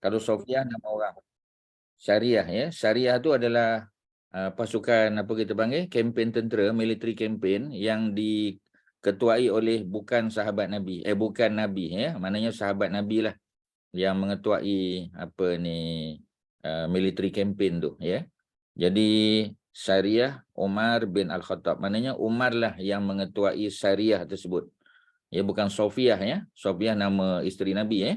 Kalau Sofiah nama orang. Syariah ya. Syariah tu adalah pasukan apa kita panggil kempen tentera, military campaign yang diketuai oleh bukan sahabat Nabi. Bukan Nabi ya. Maknanya sahabat Nabi lah yang mengetuai apa ni military campaign tu ya. Jadi Syariah Umar bin Al-Khattab. Maknanya Umar lah yang mengetuai Syariah tersebut. Ya bukan Sofiah ya. Sofiah nama isteri Nabi ya.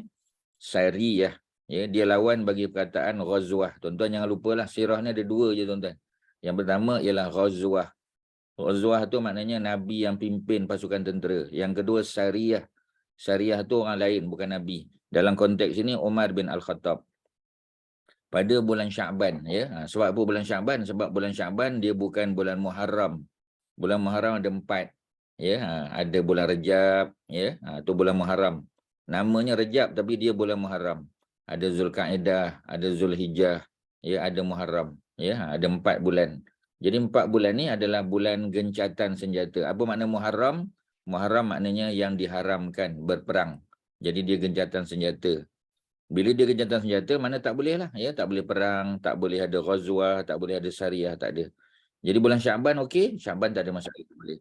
Syariah ya, dia lawan bagi perkataan Ghazwah. Tuan-tuan jangan lupalah sirah ni ada dua je tuan-tuan. Yang pertama ialah Ghazwah. Ghazwah tu maknanya Nabi yang pimpin pasukan tentera. Yang kedua Syariah. Syariah tu orang lain bukan Nabi. Dalam konteks ini Umar bin Al-Khattab. Pada bulan Sya'ban ya. Sebab apa bulan Sya'ban? Sebab bulan Sya'ban dia bukan bulan Muharram. Bulan Muharram ada 4. Ya, ada bulan Rejab ya. Tu bulan Muharram. Namanya Rejab tapi dia bulan Muharram. Ada Zulkaidah, ada Zulhijjah, ya, ada Muharram, ya, ada 4 bulan. Jadi 4 bulan ni adalah bulan gencatan senjata. Apa makna Muharram? Muharram maknanya yang diharamkan berperang. Jadi dia gencatan senjata. Bila dia gencatan senjata, mana tak boleh lah, ya, tak boleh perang, tak boleh ada ghazwah, tak boleh ada syariah, tak ada. Jadi bulan Syaban okey, Syaban tak ada masalah, boleh.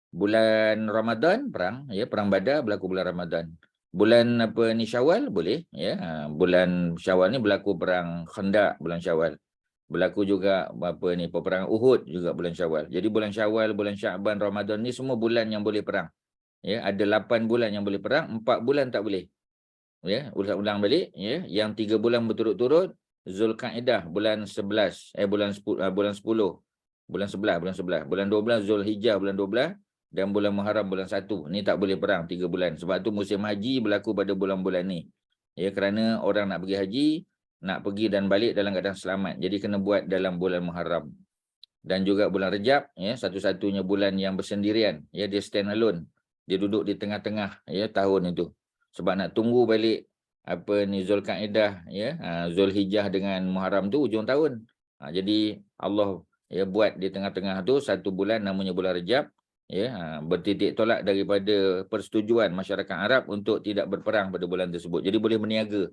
Bulan Ramadan perang ya, perang Badar berlaku bulan Ramadan. Bulan apa ni Syawal boleh ya. Bulan Syawal ni berlaku perang Khandaq bulan Syawal. Berlaku juga apa ni peperangan Uhud juga bulan Syawal. Jadi bulan Syawal, bulan Syaban, Ramadan ni semua bulan yang boleh perang. Ya, ada 8 bulan yang boleh perang, 4 bulan tak boleh. Ya, ulang balik ya, yang 3 bulan berturut-turut Zulkaidah bulan 11 bulan 10 bulan 10 bulan 11 bulan 12 Zulhijjah bulan 12 dan bulan Muharram bulan 1. Ni tak boleh perang 3 bulan. Sebab tu musim haji berlaku pada bulan-bulan ni. Ya, kerana orang nak pergi haji, nak pergi dan balik dalam keadaan selamat. Jadi kena buat dalam bulan Muharram. Dan juga bulan Rejab ya, satu-satunya bulan yang bersendirian ya, dia stand alone. Dia duduk di tengah-tengah ya tahun itu. Sebab nak tunggu balik apa ni Zulkaidah ya, Zulhijjah dengan Muharram tu hujung tahun. Jadi Allah ya buat di tengah-tengah tu satu bulan namanya bulan Rejab ya, bertitik tolak daripada persetujuan masyarakat Arab untuk tidak berperang pada bulan tersebut. Jadi boleh berniaga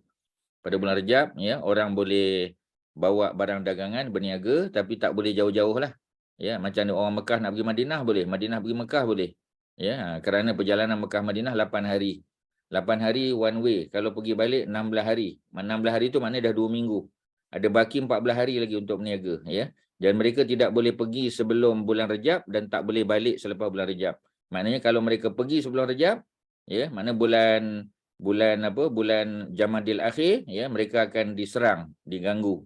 pada bulan Rejab ya, orang boleh bawa barang dagangan berniaga tapi tak boleh jauh-jauh lah. Ya, macam orang Mekah nak pergi Madinah boleh, Madinah pergi Mekah boleh. Ya, kerana perjalanan Mekah Madinah 8 hari. 8 hari one way. Kalau pergi balik 16 hari. 16 hari tu maknanya dah 2 minggu. Ada baki 14 hari lagi untuk berniaga ya. Dan mereka tidak boleh pergi sebelum bulan Rejab dan tak boleh balik selepas bulan Rejab. Maknanya kalau mereka pergi sebelum Rejab ya, mana bulan Jamadil Akhir ya, mereka akan diserang, diganggu.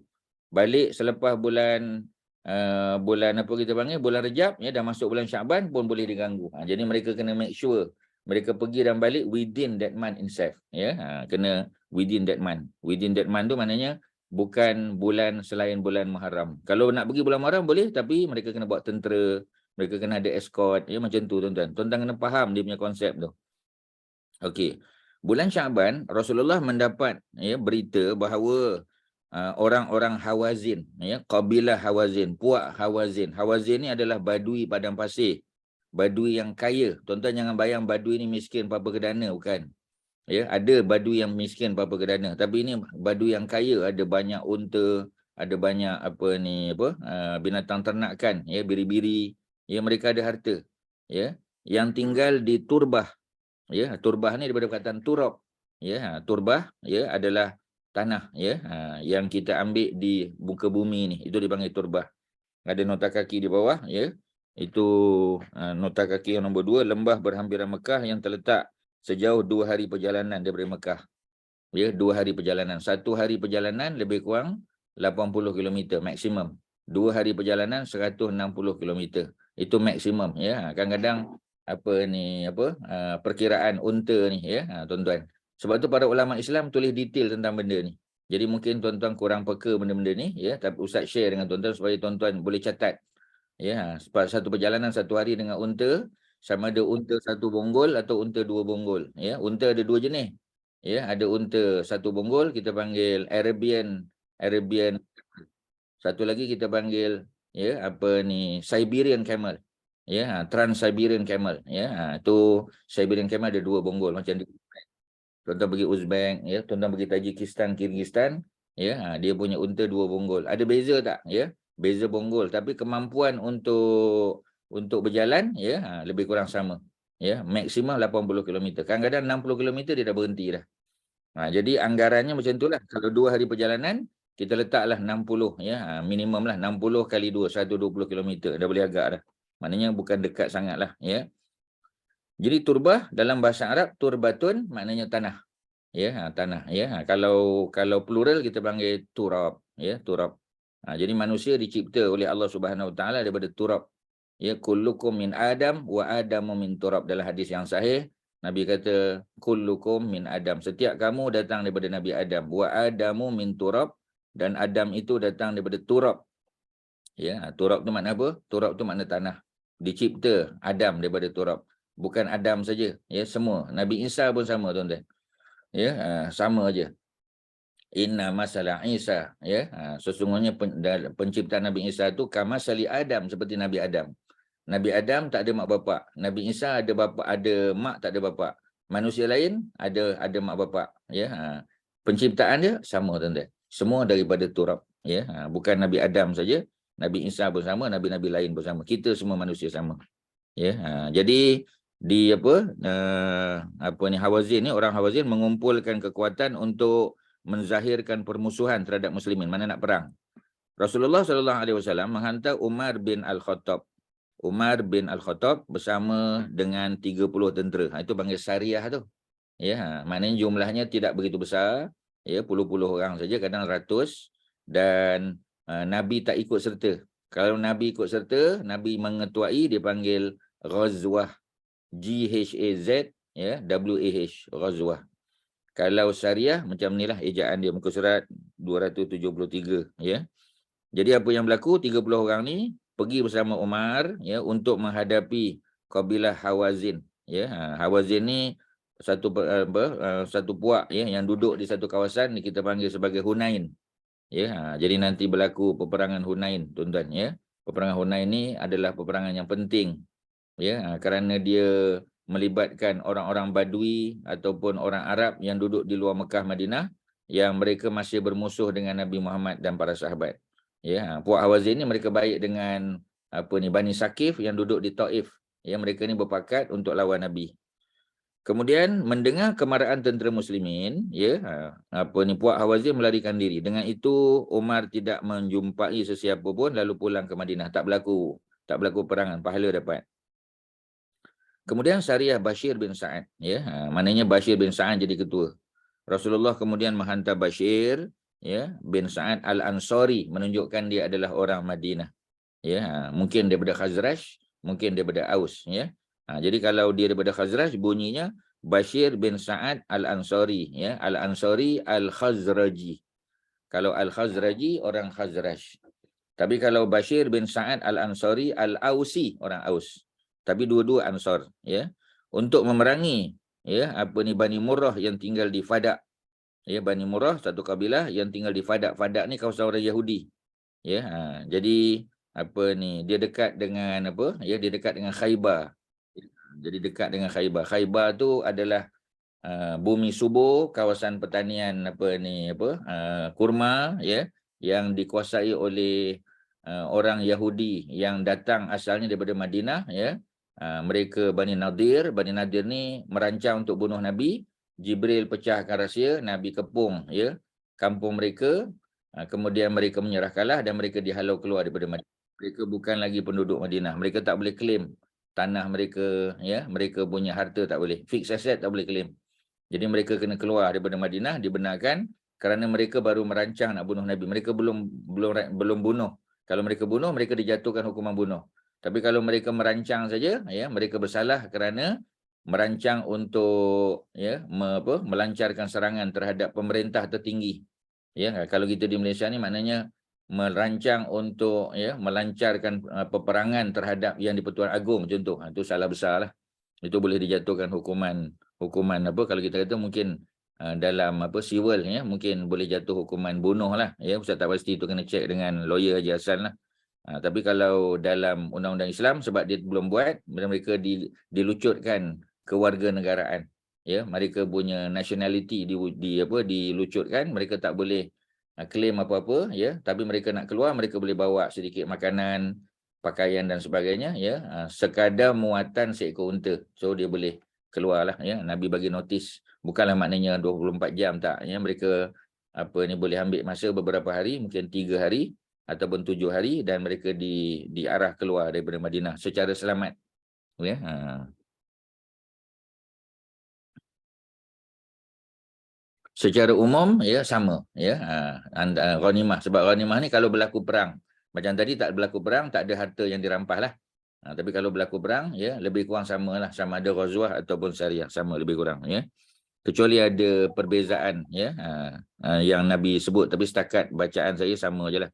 Balik selepas bulan apa kita panggil bulan Rejab ya, dah masuk bulan Syaban pun boleh diganggu. Jadi mereka kena make sure mereka pergi dan balik within that month itself ya. Kena within that month. Within that month tu maknanya bukan bulan selain bulan Muharram. Kalau nak pergi bulan Muharram boleh, tapi mereka kena bawa tentera, mereka kena ada escort ya, macam tu tuan-tuan. Tuan-tuan kena faham dia punya konsep tu. Okey. Bulan Syaban Rasulullah mendapat ya berita bahawa orang-orang Hawazin ya, kabilah Hawazin, puak Hawazin. Hawazin ni adalah badui padang pasir. Badui yang kaya. Tuan-tuan jangan bayang badui ni miskin papa kedana, bukan. Ya, ada badui yang miskin papa kedana, tapi ini badui yang kaya, ada banyak unta, ada banyak binatang ternakan ya, biri-biri. Ya, mereka ada harta. Ya, yang tinggal di Turbah. Ya, turbah ni daripada perkataan turab. Ya, turbah ya adalah tanah ya, yang kita ambil di muka bumi ni, itu dipanggil turbah. Ada nota kaki di bawah ya. Itu nota kaki yang nombor 2, lembah berhampiran Mekah yang terletak sejauh 2 hari perjalanan daripada Mekah. Ya, 2 hari perjalanan. 1 hari perjalanan lebih kurang 80 km maksimum. 2 hari perjalanan 160 km. Itu maksimum ya. Kadang-kadang perkiraan unta ni ya, tuan-tuan. Sebab tu para ulama Islam tulis detail tentang benda ni. Jadi mungkin tuan-tuan kurang peka benda-benda ni ya, tapi Ustaz share dengan tuan-tuan supaya tuan-tuan boleh catat. Ya, sebab satu perjalanan 1 hari dengan unta, sama ada unta 1 bonggol atau unta 2 bonggol ya. Unta ada 2 jenis. Ya, ada unta 1 bonggol kita panggil Arabian. Satu lagi kita panggil ya Siberian camel. Ya, Trans-Siberian camel ya. Tu Siberian camel ada 2 bonggol macam tu. Tuan-tuan pergi Uzbek, ya, tuan-tuan pergi Tajikistan, Kyrgyzstan, ya, dia punya unta 2 bonggol. Ada beza tak? Ya, beza bonggol, tapi kemampuan untuk berjalan, ya, lebih kurang sama. Ya, maksimum 80 km. Kadang-kadang 60 km dia dah berhenti dah. Jadi anggarannya macam itulah. Kalau 2 hari perjalanan, kita letaklah 60, ya, minimum lah 60 kali 2, 120 km. Dah boleh agak dah. Maknanya bukan dekat sangatlah, ya. Jadi turbah dalam bahasa Arab, turbatun maknanya tanah. Ya, tanah, ya. Kalau plural kita panggil turab, ya, turab. Jadi manusia dicipta oleh Allah Subhanahu Wa Taala daripada turab. Ya, kullukum min Adam wa Adamu min turab. Dalam hadis yang sahih, Nabi kata kullukum min Adam. Setiap kamu datang daripada Nabi Adam. Wa Adamu min turab, dan Adam itu datang daripada turab. Ya, turab tu makna apa? Turab tu makna tanah. Dicipta Adam daripada turab. Bukan Adam saja, ya, semua. Nabi Isa pun sama, tuan-tuan. Ya, sama aja. Inna masalah Isa, ya, sesungguhnya penciptaan Nabi Isa itu kamasali Adam, seperti Nabi Adam. Nabi Adam tak ada mak bapak. Nabi Isa ada bapa, ada mak, tak ada bapa. Manusia lain ada mak bapak, ya. Penciptaan dia sama, tuan-tuan. Semua daripada turab, ya. Bukan Nabi Adam saja, Nabi Isa pun sama, nabi-nabi lain pun sama. Kita semua manusia sama. Ya, jadi di apa ni, Hawazin ni, orang Hawazin mengumpulkan kekuatan untuk menzahirkan permusuhan terhadap muslimin, mana nak perang. Rasulullah sallallahu alaihi wasallam menghantar Umar bin Al-Khattab. Umar bin Al-Khattab bersama dengan 30 tentera. Itu panggil Sariyah tu. Ya, maknanya jumlahnya tidak begitu besar, ya, puluh-puluh orang saja, kadang ratus, dan Nabi tak ikut serta. Kalau Nabi ikut serta, Nabi mengetuai, dipanggil Ghazwah, G-H-A-Z, ya, W-A-H, Ghazwah. Kalau Sariyah, macam inilah ejaan dia, muka surat 273, ya. Jadi apa yang berlaku, 30 orang ni pergi bersama Umar, ya, untuk menghadapi kabilah Hawazin, ya. Hawazin ni satu puak, ya, yang duduk di satu kawasan ni kita panggil sebagai Hunain. Ya, jadi nanti berlaku peperangan Hunain, tuan-tuan, ya. Peperangan Hunain ni adalah peperangan yang penting, ya, kerana dia melibatkan orang-orang Badui ataupun orang Arab yang duduk di luar Mekah Madinah, yang mereka masih bermusuh dengan Nabi Muhammad dan para sahabat. Ya, puak Hawazin ni mereka baik dengan Bani Sakif yang duduk di Taif. Ya, mereka ni berpakat untuk lawan Nabi. Kemudian mendengar kemarahan tentera muslimin, ya, puak Hawazin melarikan diri. Dengan itu Umar tidak menjumpai sesiapa pun, lalu pulang ke Madinah. Tak berlaku perangan, pahala dapat. Kemudian Sariyah Bashir bin Sa'ad, ya, maknanya Bashir bin Sa'ad jadi ketua. Rasulullah kemudian menghantar Bashir, ya, bin Sa'ad Al-Ansari, menunjukkan dia adalah orang Madinah. Ya, mungkin daripada Khazraj, mungkin daripada Aus, ya. Jadi kalau dia daripada Khazraj, bunyinya Bashir bin Sa'ad Al-Ansari, ya, Al-Ansari Al-Khazraji. Kalau Al-Khazraji orang Khazraj. Tapi kalau Bashir bin Sa'ad Al-Ansari Al-Ausi, orang Aus. Tapi dua-dua Ansar, ya. Untuk memerangi, ya, Bani Murrah yang tinggal di Fadak. Ya, Bani Murrah satu kabilah yang tinggal di Fadak. Fadak ni kawasan orang Yahudi. Ya, jadi dia dekat dengan Ya, dia dekat dengan Khaybar. Jadi dekat dengan Khaybar. Khaybar tu adalah bumi subur, kawasan pertanian kurma, ya, yang dikuasai oleh orang Yahudi yang datang asalnya daripada Madinah, ya. Mereka Bani Nadir ni merancang untuk bunuh Nabi. Jibril pecahkan rahsia, Nabi kepung, ya, kampung mereka. Kemudian mereka menyerah kalah dan mereka dihalau keluar daripada Madinah. Mereka bukan lagi penduduk Madinah. Mereka tak boleh claim tanah mereka, ya, mereka punya harta tak boleh. Fixed asset tak boleh claim. Jadi mereka kena keluar daripada Madinah, dibenarkan kerana mereka baru merancang nak bunuh Nabi. Mereka belum bunuh. Kalau mereka bunuh, mereka dijatuhkan hukuman bunuh. Tapi kalau mereka merancang saja, ya, mereka bersalah kerana merancang untuk, ya, melancarkan serangan terhadap pemerintah tertinggi. Ya, kalau kita di Malaysia ni maknanya merancang untuk, ya, melancarkan peperangan terhadap yang di-Pertuan Agong contoh. Itu salah besarlah. Itu boleh dijatuhkan hukuman kalau kita kata mungkin dalam civil, ya, mungkin boleh jatuh hukuman bunuh lah, ya. Ustaz tak pasti, itu kena cek dengan lawyer Haji Hassan lah. Tapi kalau dalam undang-undang Islam, sebab dia belum buat, mereka dilucutkan kewarganegaraan. ya, mereka punya nationality dilucutkan, mereka tak boleh claim apa-apa, ya, tapi mereka nak keluar, mereka boleh bawa sedikit makanan, pakaian dan sebagainya, ya, sekadar muatan seekor unta, so dia boleh keluarlah, ya. Nabi bagi notis, bukanlah maknanya 24 jam, tak, ya, mereka boleh ambil masa beberapa hari, mungkin 3 hari ataupun 7 hari, dan mereka diarah keluar daripada Madinah secara selamat, ya. Secara umum, ya, sama, ya, ghanimah, sebab ghanimah ni kalau berlaku perang, macam tadi tak berlaku perang, tak ada harta yang dirampas lah. Tapi kalau berlaku perang, ya, lebih kurang sama lah, sama ada ghazwah ataupun syariah, sama lebih kurang, ya. Kecuali ada perbezaan, ya, yang Nabi sebut, tapi setakat bacaan saya sama je lah.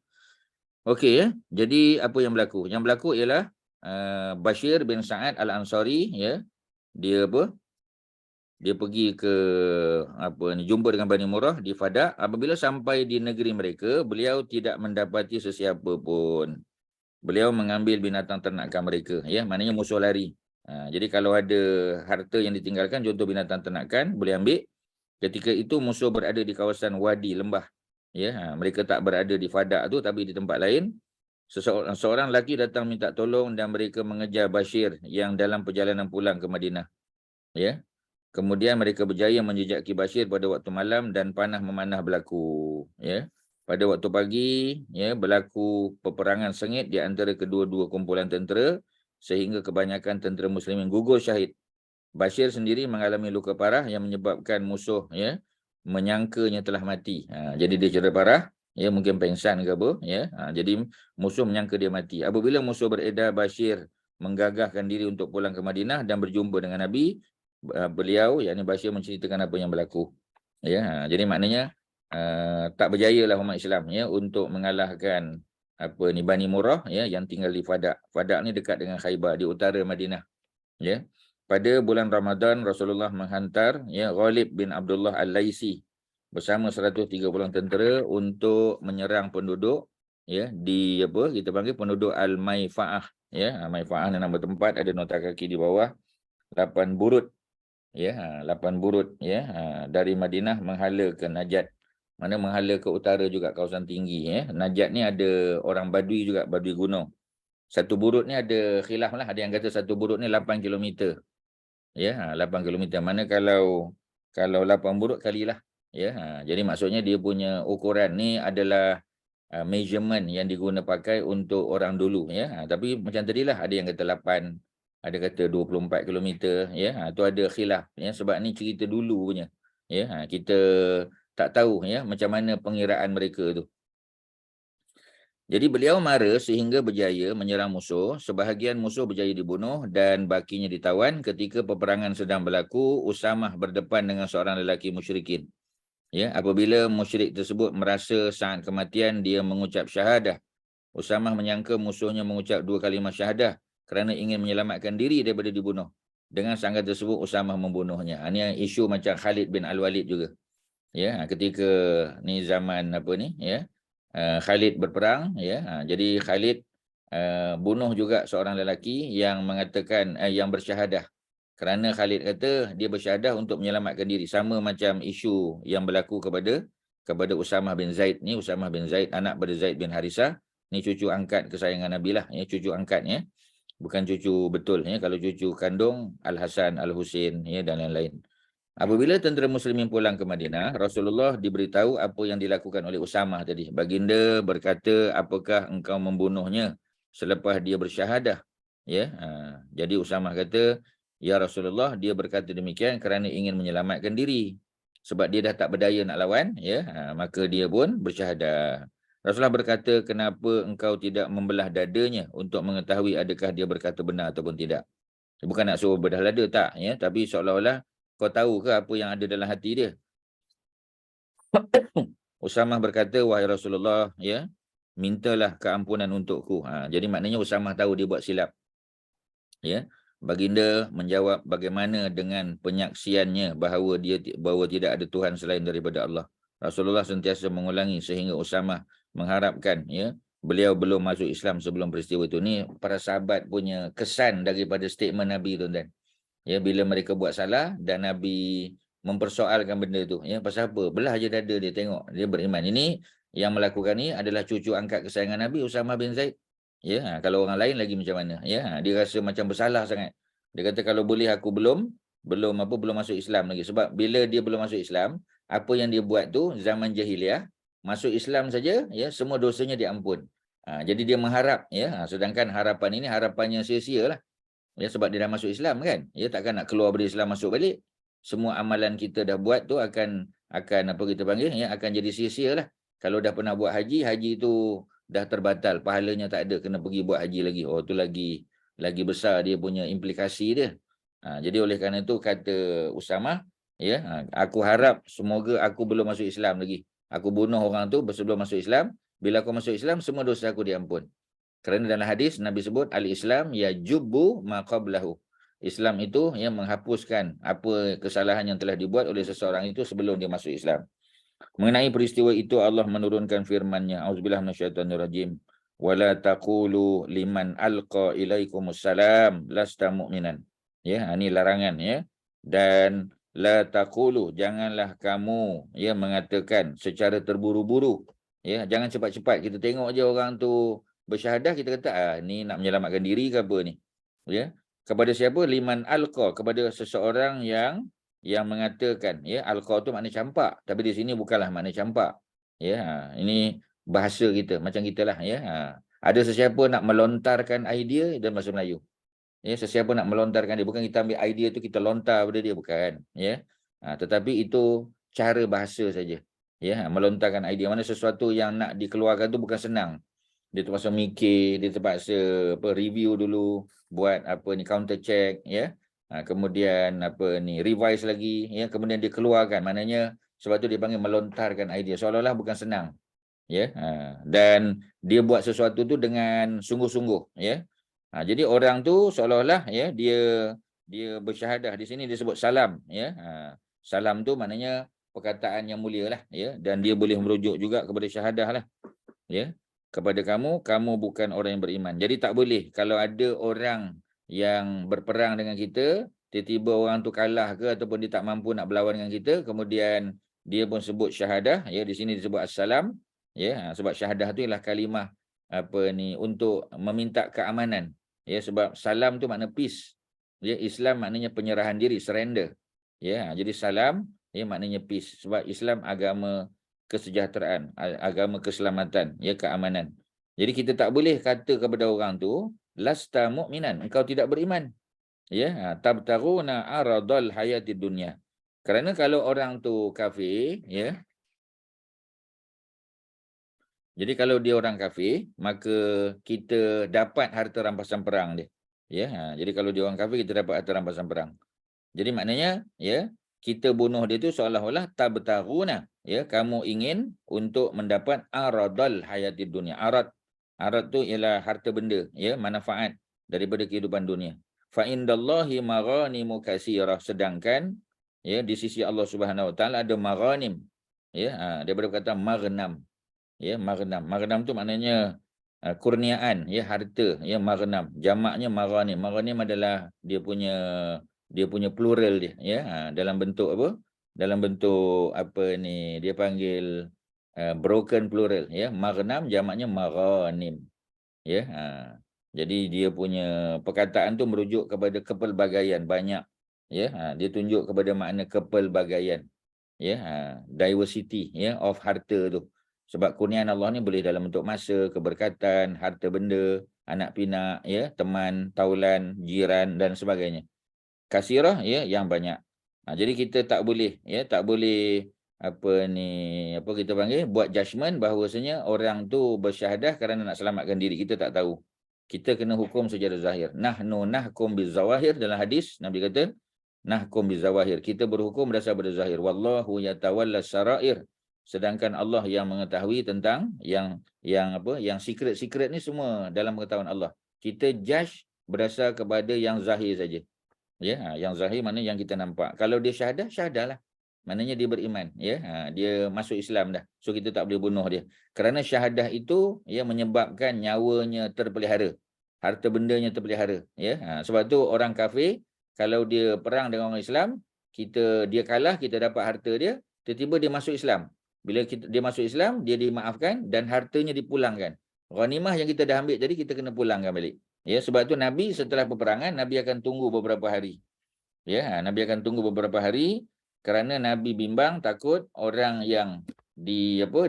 Okey, ya. Jadi apa yang berlaku? Yang berlaku ialah Bashir bin Sa'ad Al-Ansari, ya, dia dia pergi ke jumpa dengan Bani Murrah di Fadak. Apabila sampai di negeri mereka, beliau tidak mendapati sesiapa pun. Beliau mengambil binatang ternakan mereka, ya, maknanya musuh lari. Jadi kalau ada harta yang ditinggalkan, contoh binatang ternakan, boleh ambil. Ketika itu musuh berada di kawasan wadi, lembah, ya, mereka tak berada di Fadak tu, tapi di tempat lain. Seorang lelaki datang minta tolong dan mereka mengejar Bashir yang dalam perjalanan pulang ke Madinah, ya. Kemudian mereka berjaya menjejaki Bashir pada waktu malam dan panah memanah berlaku, ya. Pada waktu pagi, ya, berlaku peperangan sengit di antara kedua-dua kumpulan tentera sehingga kebanyakan tentera muslimin gugur syahid. Bashir sendiri mengalami luka parah yang menyebabkan musuh, ya, menyangkanya telah mati. Jadi dia cedera parah, ya, mungkin pengsan ke apa, ya. Jadi musuh menyangka dia mati. Apabila musuh beredar, Bashir menggagahkan diri untuk pulang ke Madinah dan berjumpa dengan Nabi. Beliau, yakni Bashir, menceritakan apa yang berlaku, ya. Jadi maknanya tak berjaya lah umat Islam, ya, untuk mengalahkan Bani Murrah, ya, yang tinggal di Fadak. Fadak ni dekat dengan Khaybar di utara Madinah, ya. Pada bulan Ramadan, Rasulullah menghantar, ya, Ghalib bin Abdullah Al-Laisi bersama 130 tentera untuk menyerang penduduk, ya, di kita panggil penduduk Al-Maifaah, ya. Maifaah ni nama tempat, ada nota kaki di bawah. 8 burut, ya, 8 burut, ya, dari Madinah menghala ke Najat. Mana menghala ke utara juga, kawasan tinggi, ya. Najat ni ada orang Badui juga, Badui gunung. Satu burut ni ada khilaf lah, ada yang kata satu burut ni 8 km, ya, 8 km. Mana kalau 8 burut kalilah, ya. Jadi maksudnya dia punya ukuran ni adalah measurement yang diguna pakai untuk orang dulu, ya. Tapi macam tadilah, ada yang kata 8, ada kata 24 km, ya. Tu ada khilaf, ya, sebab ni cerita dulu punya, ya. Kita tak tahu, ya, macam mana pengiraan mereka tu. Jadi beliau mara sehingga berjaya menyerang musuh. Sebahagian musuh berjaya dibunuh dan bakinya ditawan. Ketika peperangan sedang berlaku, Usamah berdepan dengan seorang lelaki musyrikin. Ya, apabila musyrik tersebut merasa saat kematian, dia mengucap syahadah. Usamah menyangka musuhnya mengucap 2 kalimah syahadah kerana ingin menyelamatkan diri daripada dibunuh. Dengan sangka tersebut, Usamah membunuhnya. Ini isu macam Khalid bin Al-Walid juga. Ya, ketika ni zaman ya, Khalid berperang, ya. Jadi Khalid bunuh juga seorang lelaki yang mengatakan yang bersyahadah. Kerana Khalid kata dia bersyahadah untuk menyelamatkan diri, sama macam isu yang berlaku kepada Usamah bin Zaid ni. Usamah bin Zaid anak pada Zaid bin Harisah, ni cucu angkat kesayangan Nabi lah, ya, cucu angkat, ya. Bukan cucu betul, ya. Kalau cucu kandung Al-Hasan, Al-Husain, ya, dan lain-lain. Apabila tentera muslimin pulang ke Madinah, Rasulullah diberitahu apa yang dilakukan oleh Usamah tadi. Baginda berkata, apakah engkau membunuhnya selepas dia bersyahadah? Ya, jadi Usamah kata, ya Rasulullah, dia berkata demikian kerana ingin menyelamatkan diri. Sebab dia dah tak berdaya nak lawan, ya, maka dia pun bersyahadah. Rasulullah berkata, kenapa engkau tidak membelah dadanya untuk mengetahui adakah dia berkata benar ataupun tidak? Bukan nak suruh bedah dada, tak, ya, tapi seolah-olah kau tahu ke apa yang ada dalam hati dia? Usamah berkata, wahai Rasulullah, ya, mintalah keampunan untukku. Jadi maknanya Usamah tahu dia buat silap. Ya, baginda menjawab, bagaimana dengan penyaksiannya bahawa tidak ada Tuhan selain daripada Allah. Rasulullah sentiasa mengulangi sehingga Usamah mengharapkan, ya, beliau belum masuk Islam sebelum peristiwa itu. Ni para sahabat punya kesan daripada statement Nabi, tuan-tuan. Ya, bila mereka buat salah dan Nabi mempersoalkan benda tu, ya, pasal apa? Belah je dada dia, tengok dia beriman. Ini yang melakukan ni adalah cucu angkat kesayangan Nabi, Usamah bin Zaid. Ya, kalau orang lain lagi macam mana? Ya, dia rasa macam bersalah sangat. Dia kata kalau boleh aku belum masuk Islam lagi, sebab bila dia belum masuk Islam, apa yang dia buat tu zaman jahiliah, masuk Islam saja, ya, semua dosanya diampun. Jadi dia mengharap, ya, sedangkan harapan ini harapannya sia-sia lah. Ya, sebab dia dah masuk Islam kan. Ya, takkan nak keluar dari Islam masuk balik. Semua amalan kita dah buat tu akan apa kita panggil, ya, akan jadi sia-sia lah. Kalau dah pernah buat haji, haji tu dah terbatal, pahalanya tak ada, kena pergi buat haji lagi. Oh, tu lagi besar dia punya implikasi dia. Jadi oleh kerana itu kata Usamah, ya, aku harap semoga aku belum masuk Islam lagi. Aku bunuh orang tu sebelum masuk Islam. Bila aku masuk Islam, semua dosa aku diampun. Kerana dalam hadis Nabi sebut al-Islam yajubbu ma qablahu. Islam itu yang menghapuskan apa kesalahan yang telah dibuat oleh seseorang itu sebelum dia masuk Islam. Mengenai peristiwa itu Allah menurunkan firman-Nya, auzubillahi minasyaitonirrajim, wala taqulu liman alqa ilaikumus salam lasta mu'minan. Ya, ini larangan, ya. Dan la taqulu, janganlah kamu, ya, mengatakan secara terburu-buru. Ya, jangan cepat-cepat kita tengok je orang tu bersyahadah, kita kata ni nak menyelamatkan diri ke apa ni. Ya. Kepada siapa? Liman alqa, kepada seseorang yang mengatakan, ya, alqa tu makna campak, tapi di sini bukanlah makna campak. Ya, ini bahasa kita macam gitulah, ya. Ada sesiapa nak melontarkan idea dalam bahasa Melayu. Ya, sesiapa nak melontarkan dia, bukan kita ambil idea tu kita lontar pada dia, bukan, ya. Tetapi itu cara bahasa saja. Ya, melontarkan idea, mana sesuatu yang nak dikeluarkan tu bukan senang. Dia terpaksa mikir, dia terpaksa review dulu, buat counter check, ya. Kemudian revise lagi, ya, kemudian dia keluarkan. Maknanya sebab tu dia panggil melontarkan idea, seolah-olah bukan senang, ya. Dan dia buat sesuatu tu dengan sungguh-sungguh, ya. Jadi orang tu seolah-olah, ya, dia bersyahadah. Di sini dia sebut salam, ya. Salam tu maknanya perkataan yang mulia lah, ya, dan dia boleh merujuk juga kepada syahadah lah, ya. Kepada kamu bukan orang yang beriman. Jadi tak boleh kalau ada orang yang berperang dengan kita, tiba-tiba orang tu kalah ke ataupun dia tak mampu nak berlawan dengan kita, kemudian dia pun sebut syahadah, ya, di sini disebut assalam, ya, sebab syahadah tu ialah kalimah untuk meminta keamanan, ya, sebab salam tu makna peace. Ya, Islam maknanya penyerahan diri, surrender. Ya, jadi salam, ya, maknanya peace, sebab Islam agama kesejahteraan, agama keselamatan, ya, keamanan. Jadi kita tak boleh kata kepada orang tu lasta mu'minan, engkau tidak beriman. Ya, tabtaruna aradal hayatid dunya. Kerana kalau orang tu kafir, ya. Jadi kalau dia orang kafir, maka kita dapat harta rampasan perang dia. Ya, jadi kalau dia orang kafir, kita dapat harta rampasan perang. Jadi maknanya, ya, kita bunuh dia tu seolah-olah tabtaruna, ya, kamu ingin untuk mendapat aradal hayatid dunia. Arad tu ialah harta benda, ya, manfaat daripada kehidupan dunia. Fa indallahi maghanimu katsirah, sedangkan, ya, di sisi Allah Subhanahu Wa Taala ada maghanim, ya, daripada kata maghnam, ya, maghnam. Maghnam tu maknanya kurniaan, ya, harta, ya, maghnam. Jamaknya maghanim. Maghanim adalah dia punya plural dia, ya, dalam bentuk apa? Dalam bentuk dia panggil broken plural, ya. Maghnam jamaknya maghanim, ya. Jadi dia punya perkataan tu merujuk kepada kepelbagaian, banyak, ya. Dia tunjuk kepada makna kepelbagaian, ya, diversity, ya, of harta tu. Sebab kurniaan Allah ni boleh dalam bentuk masa, keberkatan, harta benda, anak pinak, ya, teman, taulan, jiran dan sebagainya. Kasirah, ya, yang banyak. Jadi kita tak boleh, ya, tak boleh kita panggil buat judgement bahawasanya orang tu bersyahadah kerana nak selamatkan diri. Kita tak tahu. Kita kena hukum secara zahir. Nahnu nahkum bizawahir, dalam hadis Nabi kata nahkum bizawahir. Kita berhukum berdasar pada zahir. Wallahu yatawalla sarair. Sedangkan Allah yang mengetahui tentang yang secret-secret ni semua dalam pengetahuan Allah. Kita judge berdasar kepada yang zahir saja. Ya, yang zahir mana yang kita nampak. Kalau dia syahadahlah. Maknanya dia beriman, ya. Dia masuk Islam dah. So kita tak boleh bunuh dia. Kerana syahadah itu, ya, menyebabkan nyawanya terpelihara. Harta bendanya terpelihara, ya. Sebab tu orang kafir kalau dia perang dengan orang Islam, dia kalah, kita dapat harta dia, tiba-tiba dia masuk Islam. Bila dia masuk Islam, dia dimaafkan dan hartanya dipulangkan. Ghanimah yang kita dah ambil tadi, kita kena pulangkan balik. Ya, sebab tu Nabi setelah peperangan, Nabi akan tunggu beberapa hari. Ya, Nabi akan tunggu beberapa hari kerana Nabi bimbang takut orang yang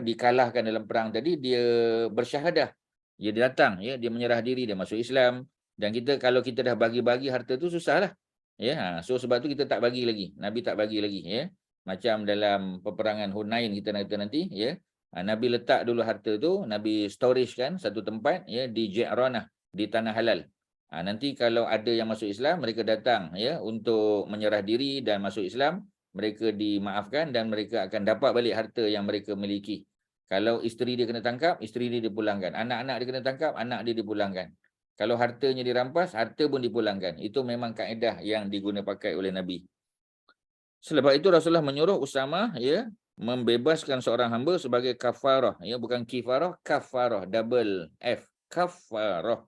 dikalahkan dalam perang tadi dia bersyahadah. Dia datang, ya, dia menyerah diri, dia masuk Islam, dan kalau kita dah bagi-bagi harta tu susahlah. Ya, so sebab tu kita tak bagi lagi. Nabi tak bagi lagi, ya. Macam dalam peperangan Hunain kita nanti, ya. Nabi letak dulu harta tu, Nabi storage kan satu tempat, ya, di Ji'ranah, di tanah halal. Nanti kalau ada yang masuk Islam, mereka datang, ya, untuk menyerah diri dan masuk Islam, mereka dimaafkan dan mereka akan dapat balik harta yang mereka miliki. Kalau isteri dia kena tangkap, isteri dia dipulangkan. Anak-anak dia kena tangkap, anak dia dipulangkan. Kalau hartanya dirampas, harta pun dipulangkan. Itu memang kaedah yang diguna pakai oleh Nabi. Selepas itu Rasulullah menyuruh Usamah, ya, membebaskan seorang hamba sebagai kafarah, ya, bukan kifarah, kafarah, double F, kafarah,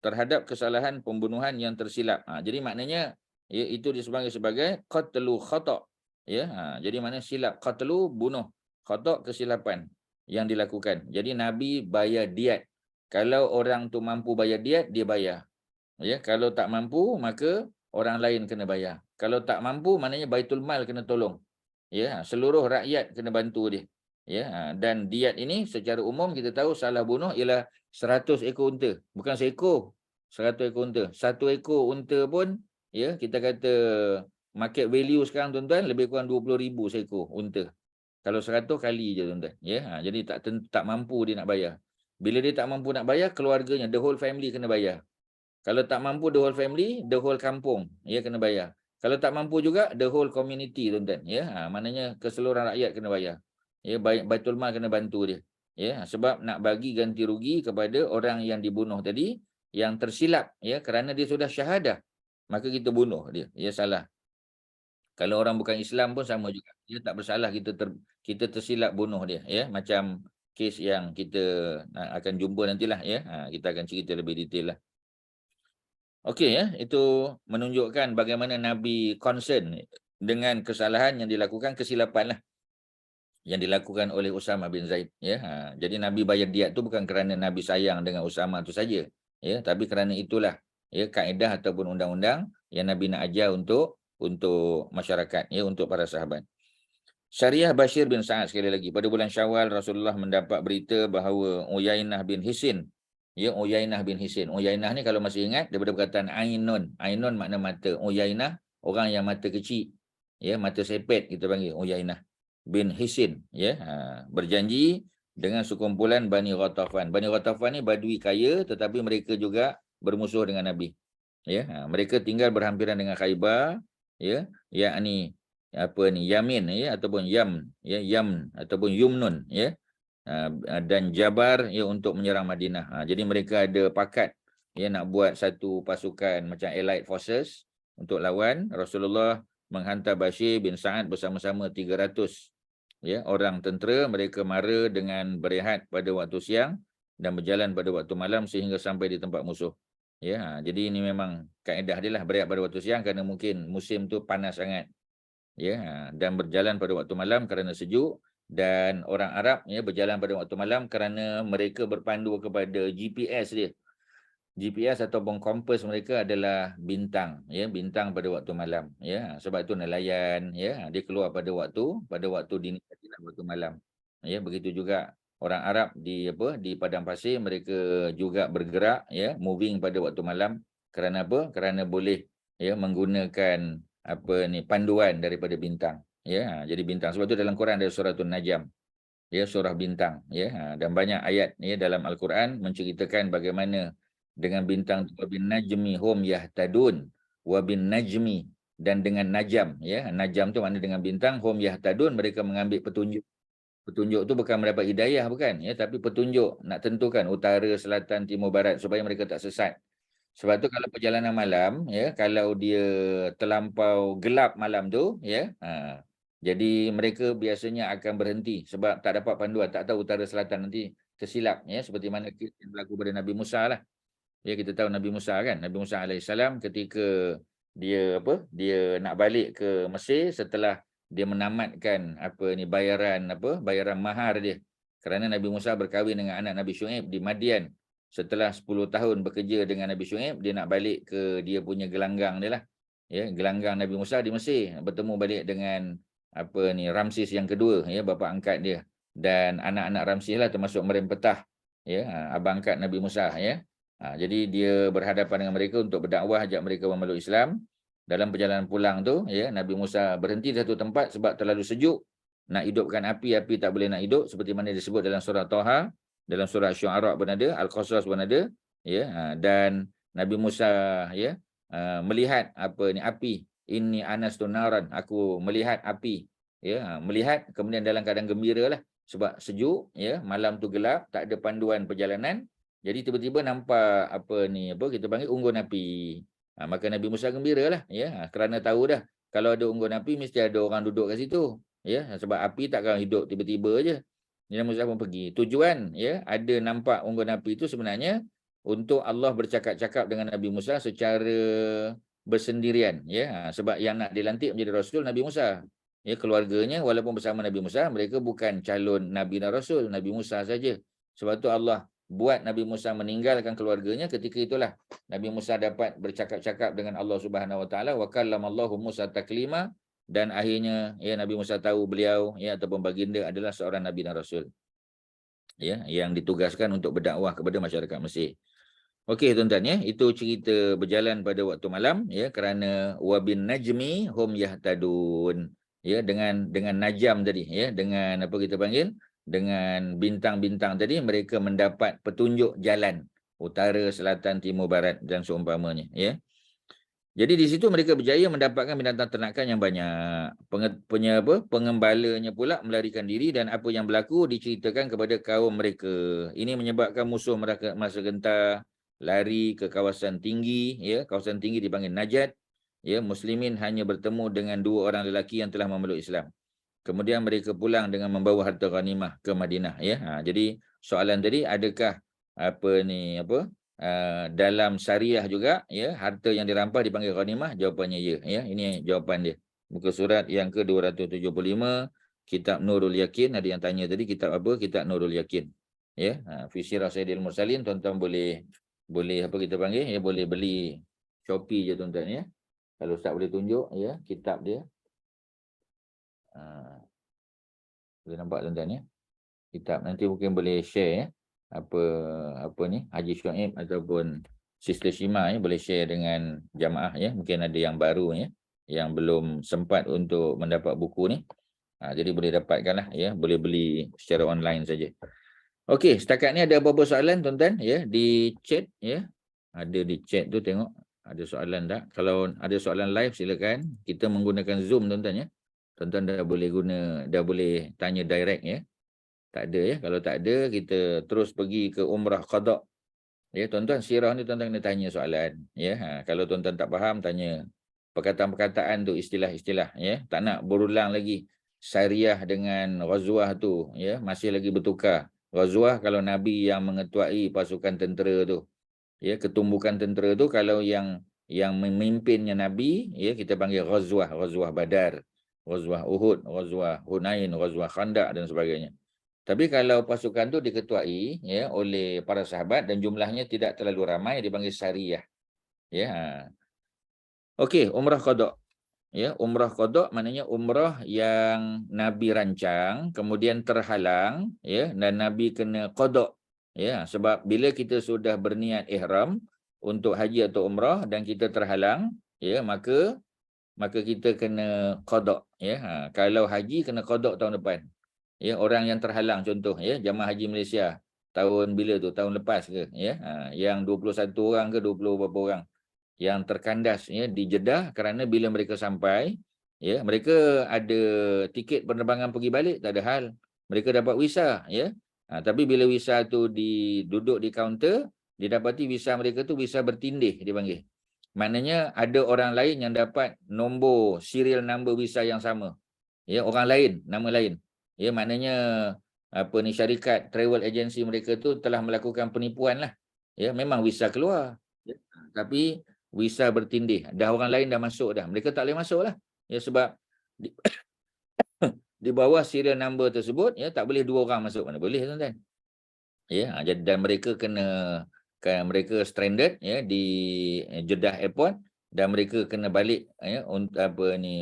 terhadap kesalahan pembunuhan yang tersilap. Jadi maknanya, ya, itu disebut sebagai qatlu khata'. Ya, jadi maknanya silap, qatlu bunuh, khata' kesilapan yang dilakukan. Jadi Nabi bayar diat. Kalau orang tu mampu bayar diat, dia bayar. Ya, kalau tak mampu, maka orang lain kena bayar. Kalau tak mampu, maknanya Baitul Mal kena tolong. Ya, seluruh rakyat kena bantu dia. Ya, dan diat ini secara umum kita tahu salah bunuh ialah 100 ekor unta, bukan seekor. 100 ekor unta. 1 ekor unta pun, ya, kita kata market value sekarang tuan-tuan lebih kurang 20,000 seekor unta. Kalau 100 kali je tuan-tuan, ya. Jadi tak mampu dia nak bayar. Bila dia tak mampu nak bayar, keluarganya, the whole family kena bayar. Kalau tak mampu the whole family, the whole kampung, ya, kena bayar. Kalau tak mampu juga, the whole community, tuan-tuan. Ya, maknanya keseluruhan rakyat kena bayar. Ya, Baitul Mal kena bantu dia. Ya, sebab nak bagi ganti rugi kepada orang yang dibunuh tadi, yang tersilap, ya, kerana dia sudah syahadah, maka kita bunuh dia. Ya, salah. Kalau orang bukan Islam pun sama juga. Dia tak bersalah, kita tersilap bunuh dia. Ya, macam kes yang kita akan jumpa nantilah. Ya, kita akan cerita lebih detail lah. Okey, ya, itu menunjukkan bagaimana Nabi concern dengan kesalahan yang dilakukan, kesilapan lah yang dilakukan oleh Usamah bin Zaid. Ya, jadi Nabi bayar diat tu bukan kerana Nabi sayang dengan Usamah tu saja, ya, tapi kerana itulah, ya, kaedah ataupun undang-undang yang Nabi nak ajar untuk masyarakat, ya, untuk para sahabat. Syariah Bashir bin Sa'ad sekali lagi. Pada bulan Syawal Rasulullah mendapat berita bahawa Uyainah bin Hisin, ya, Uyainah bin Hisin. Uyainah ni kalau masih ingat daripada perkataan Ainun. Ainun makna mata. Uyainah orang yang mata kecil. Ya, mata sepet kita panggil Uyainah bin Hisin, ya. Berjanji dengan sekumpulan Bani Ghatafan. Bani Ghatafan ni badui kaya tetapi mereka juga bermusuh dengan Nabi. Ya, mereka tinggal berhampiran dengan Khaybar, ya, yakni Yamin, ya, ataupun Yam ataupun Yumnun, ya, dan Jabar, ya, untuk menyerang Madinah. Jadi mereka ada pakat, ya, nak buat satu pasukan macam Allied Forces untuk lawan. Rasulullah menghantar Bashir bin Sa'ad bersama-sama 300, ya, orang tentera. Mereka mara dengan berehat pada waktu siang dan berjalan pada waktu malam sehingga sampai di tempat musuh. Ya, jadi ini memang kaedah dia lah, berehat pada waktu siang kerana mungkin musim tu panas sangat. Ya, dan berjalan pada waktu malam kerana sejuk, dan orang Arab, ya, berjalan pada waktu malam kerana mereka berpandu kepada GPS dia. GPS ataupun kompas mereka adalah bintang, ya, bintang pada waktu malam, ya. Sebab itu nelayan, ya, dia keluar pada waktu dini hari, waktu malam. Ya, begitu juga orang Arab di padang pasir, mereka juga bergerak, ya, moving pada waktu malam. Kerana apa? Kerana boleh, ya, menggunakan panduan daripada bintang, ya. Jadi bintang, sebab itu dalam Quran ada surah An-Najm, ya, surah bintang, ya. Dan banyak ayat, ya, dalam Al-Quran menceritakan bagaimana dengan bintang tu, bin najmi hum yahtadun, wa bin najmi, dan dengan najam, ya. Najam tu makna dengan bintang, hum yahtadun, mereka mengambil petunjuk. Petunjuk tu bukan mendapat hidayah, bukan, ya, tapi petunjuk nak tentukan utara, selatan, timur, barat, supaya mereka tak sesat. Sebab tu kalau perjalanan malam, ya, kalau dia terlampau gelap malam tu, ya, jadi mereka biasanya akan berhenti sebab tak dapat panduan, tak tahu utara selatan, nanti tersilap, ya, seperti mana yang berlaku pada Nabi Musa lah. Ya, kita tahu Nabi Musa kan, Nabi Musa AS ketika dia nak balik ke Mesir setelah dia menamatkan bayaran mahar dia, kerana Nabi Musa berkahwin dengan anak Nabi Syuaib di Madian. Setelah 10 tahun bekerja dengan Nabi Syuaib, dia nak balik ke dia punya gelanggang dia lah, ya, gelanggang Nabi Musa di Mesir, bertemu balik dengan Ramses yang kedua, ya, bapa angkat dia, dan anak-anak Ramses lah, termasuk Merempetah, ya, abang angkat Nabi Musa, ya. Jadi dia berhadapan dengan mereka untuk berdakwah, ajak mereka memeluk Islam. Dalam perjalanan pulang tu, ya, Nabi Musa berhenti di satu tempat sebab terlalu sejuk, nak hidupkan api tak boleh nak hidup, seperti mana disebut dalam surah Taha, dalam surah Syu'ara pun ada, Al-Qasas pun ada, ya. Dan Nabi Musa, ya, melihat api, inni anastu naran, aku melihat api, ya, melihat, kemudian dalam keadaan gembira lah sebab sejuk, ya, malam tu gelap, tak ada panduan perjalanan. Jadi tiba-tiba nampak kita panggil unggun api. Maka Nabi Musa gembira lah, ya, kerana tahu dah kalau ada unggun api mesti ada orang duduk kat situ, ya, sebab api takkan hidup tiba-tiba je. Nabi Musa pun pergi. Tujuan, ya, ada nampak unggun api itu sebenarnya untuk Allah bercakap-cakap dengan Nabi Musa secara bersendirian, ya, sebab yang nak dilantik menjadi Rasul Nabi Musa. Ya, keluarganya walaupun bersama Nabi Musa, mereka bukan calon Nabi dan Rasul, Nabi Musa saja. Sebab tu Allah buat Nabi Musa meninggalkan keluarganya, ketika itulah Nabi Musa dapat bercakap-cakap dengan Allah Subhanahu Wa Taala, wa kallamallahu Musa taklima, dan akhirnya, ya, Nabi Musa tahu beliau, ya, ataupun baginda adalah seorang Nabi dan Rasul, ya, yang ditugaskan untuk berdakwah kepada masyarakat Mesir. Okey tuan-tuan, ya, itu cerita berjalan pada waktu malam, ya, kerana wabin najmi hum yahtadun, ya, dengan najam tadi, ya, dengan kita panggil, dengan bintang-bintang tadi, mereka mendapat petunjuk jalan utara, selatan, timur, barat dan seumpamanya, ya. Jadi di situ mereka berjaya mendapatkan binatang ternakan yang banyak. Pengembalanya pula melarikan diri, dan apa yang berlaku diceritakan kepada kaum mereka. Ini menyebabkan musuh mereka merasa gentar, lari ke kawasan tinggi, ya, kawasan tinggi dipanggil Najat. Ya, muslimin hanya bertemu dengan 2 orang lelaki yang telah memeluk Islam. Kemudian mereka pulang dengan membawa harta ghanimah ke Madinah, ya. Jadi soalan tadi, adakah dalam syariah juga, ya, harta yang dirampas dipanggil ghanimah? Jawapannya ya, ya. Ini jawapan dia. Muka surat yang ke-275, kitab Nurul Yakin. Ada yang tanya tadi kitab apa? Kitab Nurul Yakin. Ya, fi sirah Sayyidil Mursalin. Tuan-tuan boleh kita panggil, ya, boleh beli Shopee je tuan-tuan, ya. Kalau Ustaz boleh tunjuk, ya, kitab dia. Boleh nampak tuan-tuan, ya, kitab. Nanti mungkin boleh share, ya, apa ni, Haji Syuaib ataupun Sister Shima, ya, boleh share dengan jamaah, ya. Mungkin ada yang baru, ya, yang belum sempat untuk mendapat buku ni. Jadi boleh dapatkanlah, ya, boleh beli secara online saja. Okey, setakat ni ada apa-apa soalan tuan-tuan, ya, di chat, ya. Ada di chat tu, tengok ada soalan tak? Kalau ada soalan live silakan. Kita menggunakan Zoom tuan-tuan, ya. Tuan-tuan dah boleh tanya direct, ya. Tak ada, ya. Kalau tak ada, kita terus pergi ke umrah qada. Ya, tuan-tuan, sirah ni tuan-tuan kena tanya soalan, ya. Kalau tuan-tuan tak faham, tanya perkataan-perkataan tu, istilah-istilah, ya. Tak nak berulang lagi syariah dengan ghazwah tu, ya. Masih lagi bertukar. Ghazwah kalau Nabi yang mengetuai pasukan tentera tu, ya. Ketumbukan tentera tu kalau yang memimpinnya Nabi, ya, kita panggil ghazwah, ghazwah Badar, ghazwah Uhud, ghazwah Hunain, ghazwah Khandaq dan sebagainya. Tapi kalau pasukan tu diketuai, ya, oleh para sahabat dan jumlahnya tidak terlalu ramai, dipanggil syariah, ya. Okey, umrah qada. Ya, umrah qada maknanya umrah yang Nabi rancang kemudian terhalang, ya, dan Nabi kena qada. Ya, sebab bila kita sudah berniat ihram untuk haji atau umrah dan kita terhalang, ya, maka kita kena qada, ya. Kalau haji kena qada tahun depan. Ya, orang yang terhalang, contoh, ya, jemaah haji Malaysia tahun bila tu, tahun lepas ke, ya, yang 21 orang ke 20 berapa orang yang terkandas, ya, di Jeddah, kerana bila mereka sampai, ya, mereka ada tiket penerbangan pergi balik, tak ada hal, mereka dapat visa, ya. Tapi bila visa tu duduk di kaunter, didapati visa mereka tu visa bertindih dipanggil. Maknanya ada orang lain yang dapat nombor serial number visa yang sama, ya, orang lain, nama lain. Ya, maknanya syarikat travel agency mereka tu telah melakukan penipuan lah. Ya, memang visa keluar. Ya, tapi Wisa bertindih. Dah orang lain dah masuk dah. Mereka tak boleh masuk lah. Ya, sebab di, di bawah serial number tersebut, ya, tak boleh 2 orang masuk. Mana boleh, tuan-tuan. Ya, dan mereka mereka stranded, ya, di Jeddah Airport, dan mereka kena balik, ya,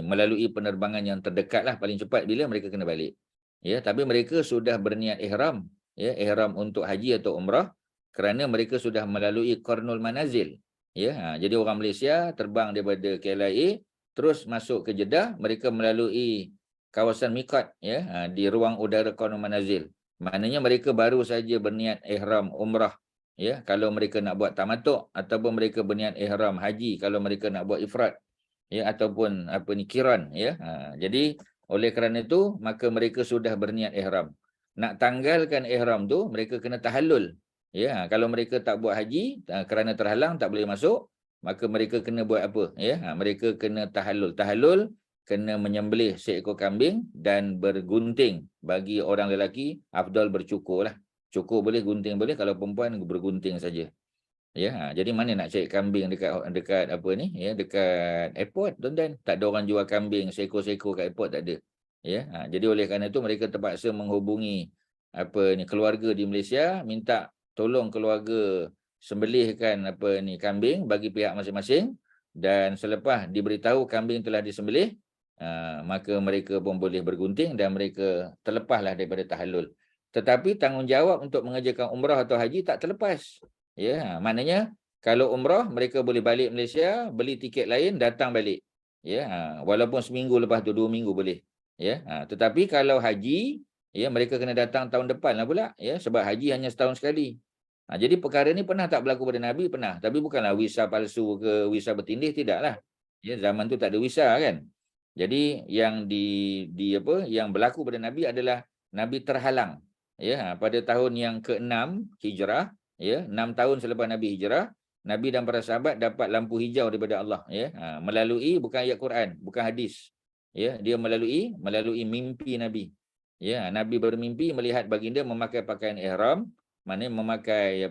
melalui penerbangan yang terdekat lah, paling cepat bila mereka kena balik. Ya, tapi mereka sudah berniat ihram, ya, ihram untuk haji atau umrah, kerana mereka sudah melalui Qarnul Manazil. Ya, jadi orang Malaysia terbang daripada KLIA terus masuk ke Jeddah, mereka melalui kawasan Miqat, ya, di ruang udara Qarnul Manazil. Maknanya mereka baru saja berniat ihram umrah, ya, kalau mereka nak buat tamatuk, ataupun mereka berniat ihram haji kalau mereka nak buat ifrad, ya, ataupun qiran, ya. Jadi oleh kerana itu maka mereka sudah berniat ihram. Nak tanggalkan ihram tu mereka kena tahallul. Ya, kalau mereka tak buat haji kerana terhalang tak boleh masuk, maka mereka kena buat apa? Ya, mereka kena tahallul. Tahallul kena menyembelih seekor kambing dan bergunting. Bagi orang lelaki afdal bercukur lah. Cukur boleh, gunting boleh. Kalau perempuan bergunting saja. Ya, jadi mana nak cari kambing dekat apa ni, ya, dekat airport, tuan-tuan. Tak ada orang jual kambing seekor-seekor kat airport, tak ada. Ya, jadi oleh kerana itu mereka terpaksa menghubungi keluarga di Malaysia, minta tolong keluarga sembelihkan kambing bagi pihak masing-masing, dan selepas diberitahu kambing telah disembelih, maka mereka pun boleh bergunting dan mereka terlepaslah daripada tahallul. Tetapi tanggungjawab untuk mengerjakan umrah atau haji tak terlepas. Ya, maknanya kalau umrah mereka boleh balik Malaysia, beli tiket lain, datang balik. Ya, walaupun seminggu lepas tu, 2 minggu boleh. Ya, tetapi kalau haji, ya, mereka kena datang tahun depan lah pula, ya, sebab haji hanya setahun sekali. Jadi perkara ni pernah tak berlaku pada Nabi? Pernah. Tapi bukanlah visa palsu ke visa bertindih, tidaklah. Ya, zaman tu tak ada visa kan. Jadi yang yang berlaku pada Nabi adalah Nabi terhalang. Ya, pada tahun yang ke-6 Hijrah, ya, 6 tahun selepas Nabi hijrah, Nabi dan para sahabat dapat lampu hijau daripada Allah, ya, melalui bukan ayat Quran, bukan hadis. Ya, dia melalui mimpi Nabi. Ya, Nabi bermimpi melihat baginda memakai pakaian ihram, maknanya memakai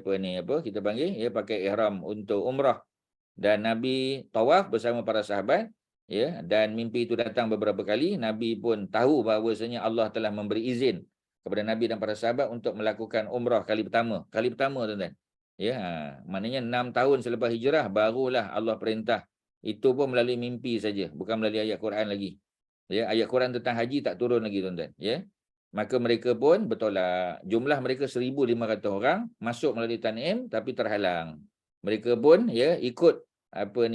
kita panggil, ya, pakai ihram untuk umrah. Dan Nabi tawaf bersama para sahabat, ya, dan mimpi itu datang beberapa kali. Nabi pun tahu bahawasanya Allah telah memberi izin kepada Nabi dan para sahabat untuk melakukan umrah kali pertama. Kali pertama, tuan-tuan. Ya, maknanya 6 tahun selepas hijrah barulah Allah perintah. Itu pun melalui mimpi saja, bukan melalui ayat Quran lagi. Ya, ayat Quran tentang haji tak turun lagi, tuan-tuan. Ya. Maka mereka pun bertolak. Jumlah mereka 1,500 orang masuk melalui Tanim tapi terhalang. Mereka pun, ya, ikut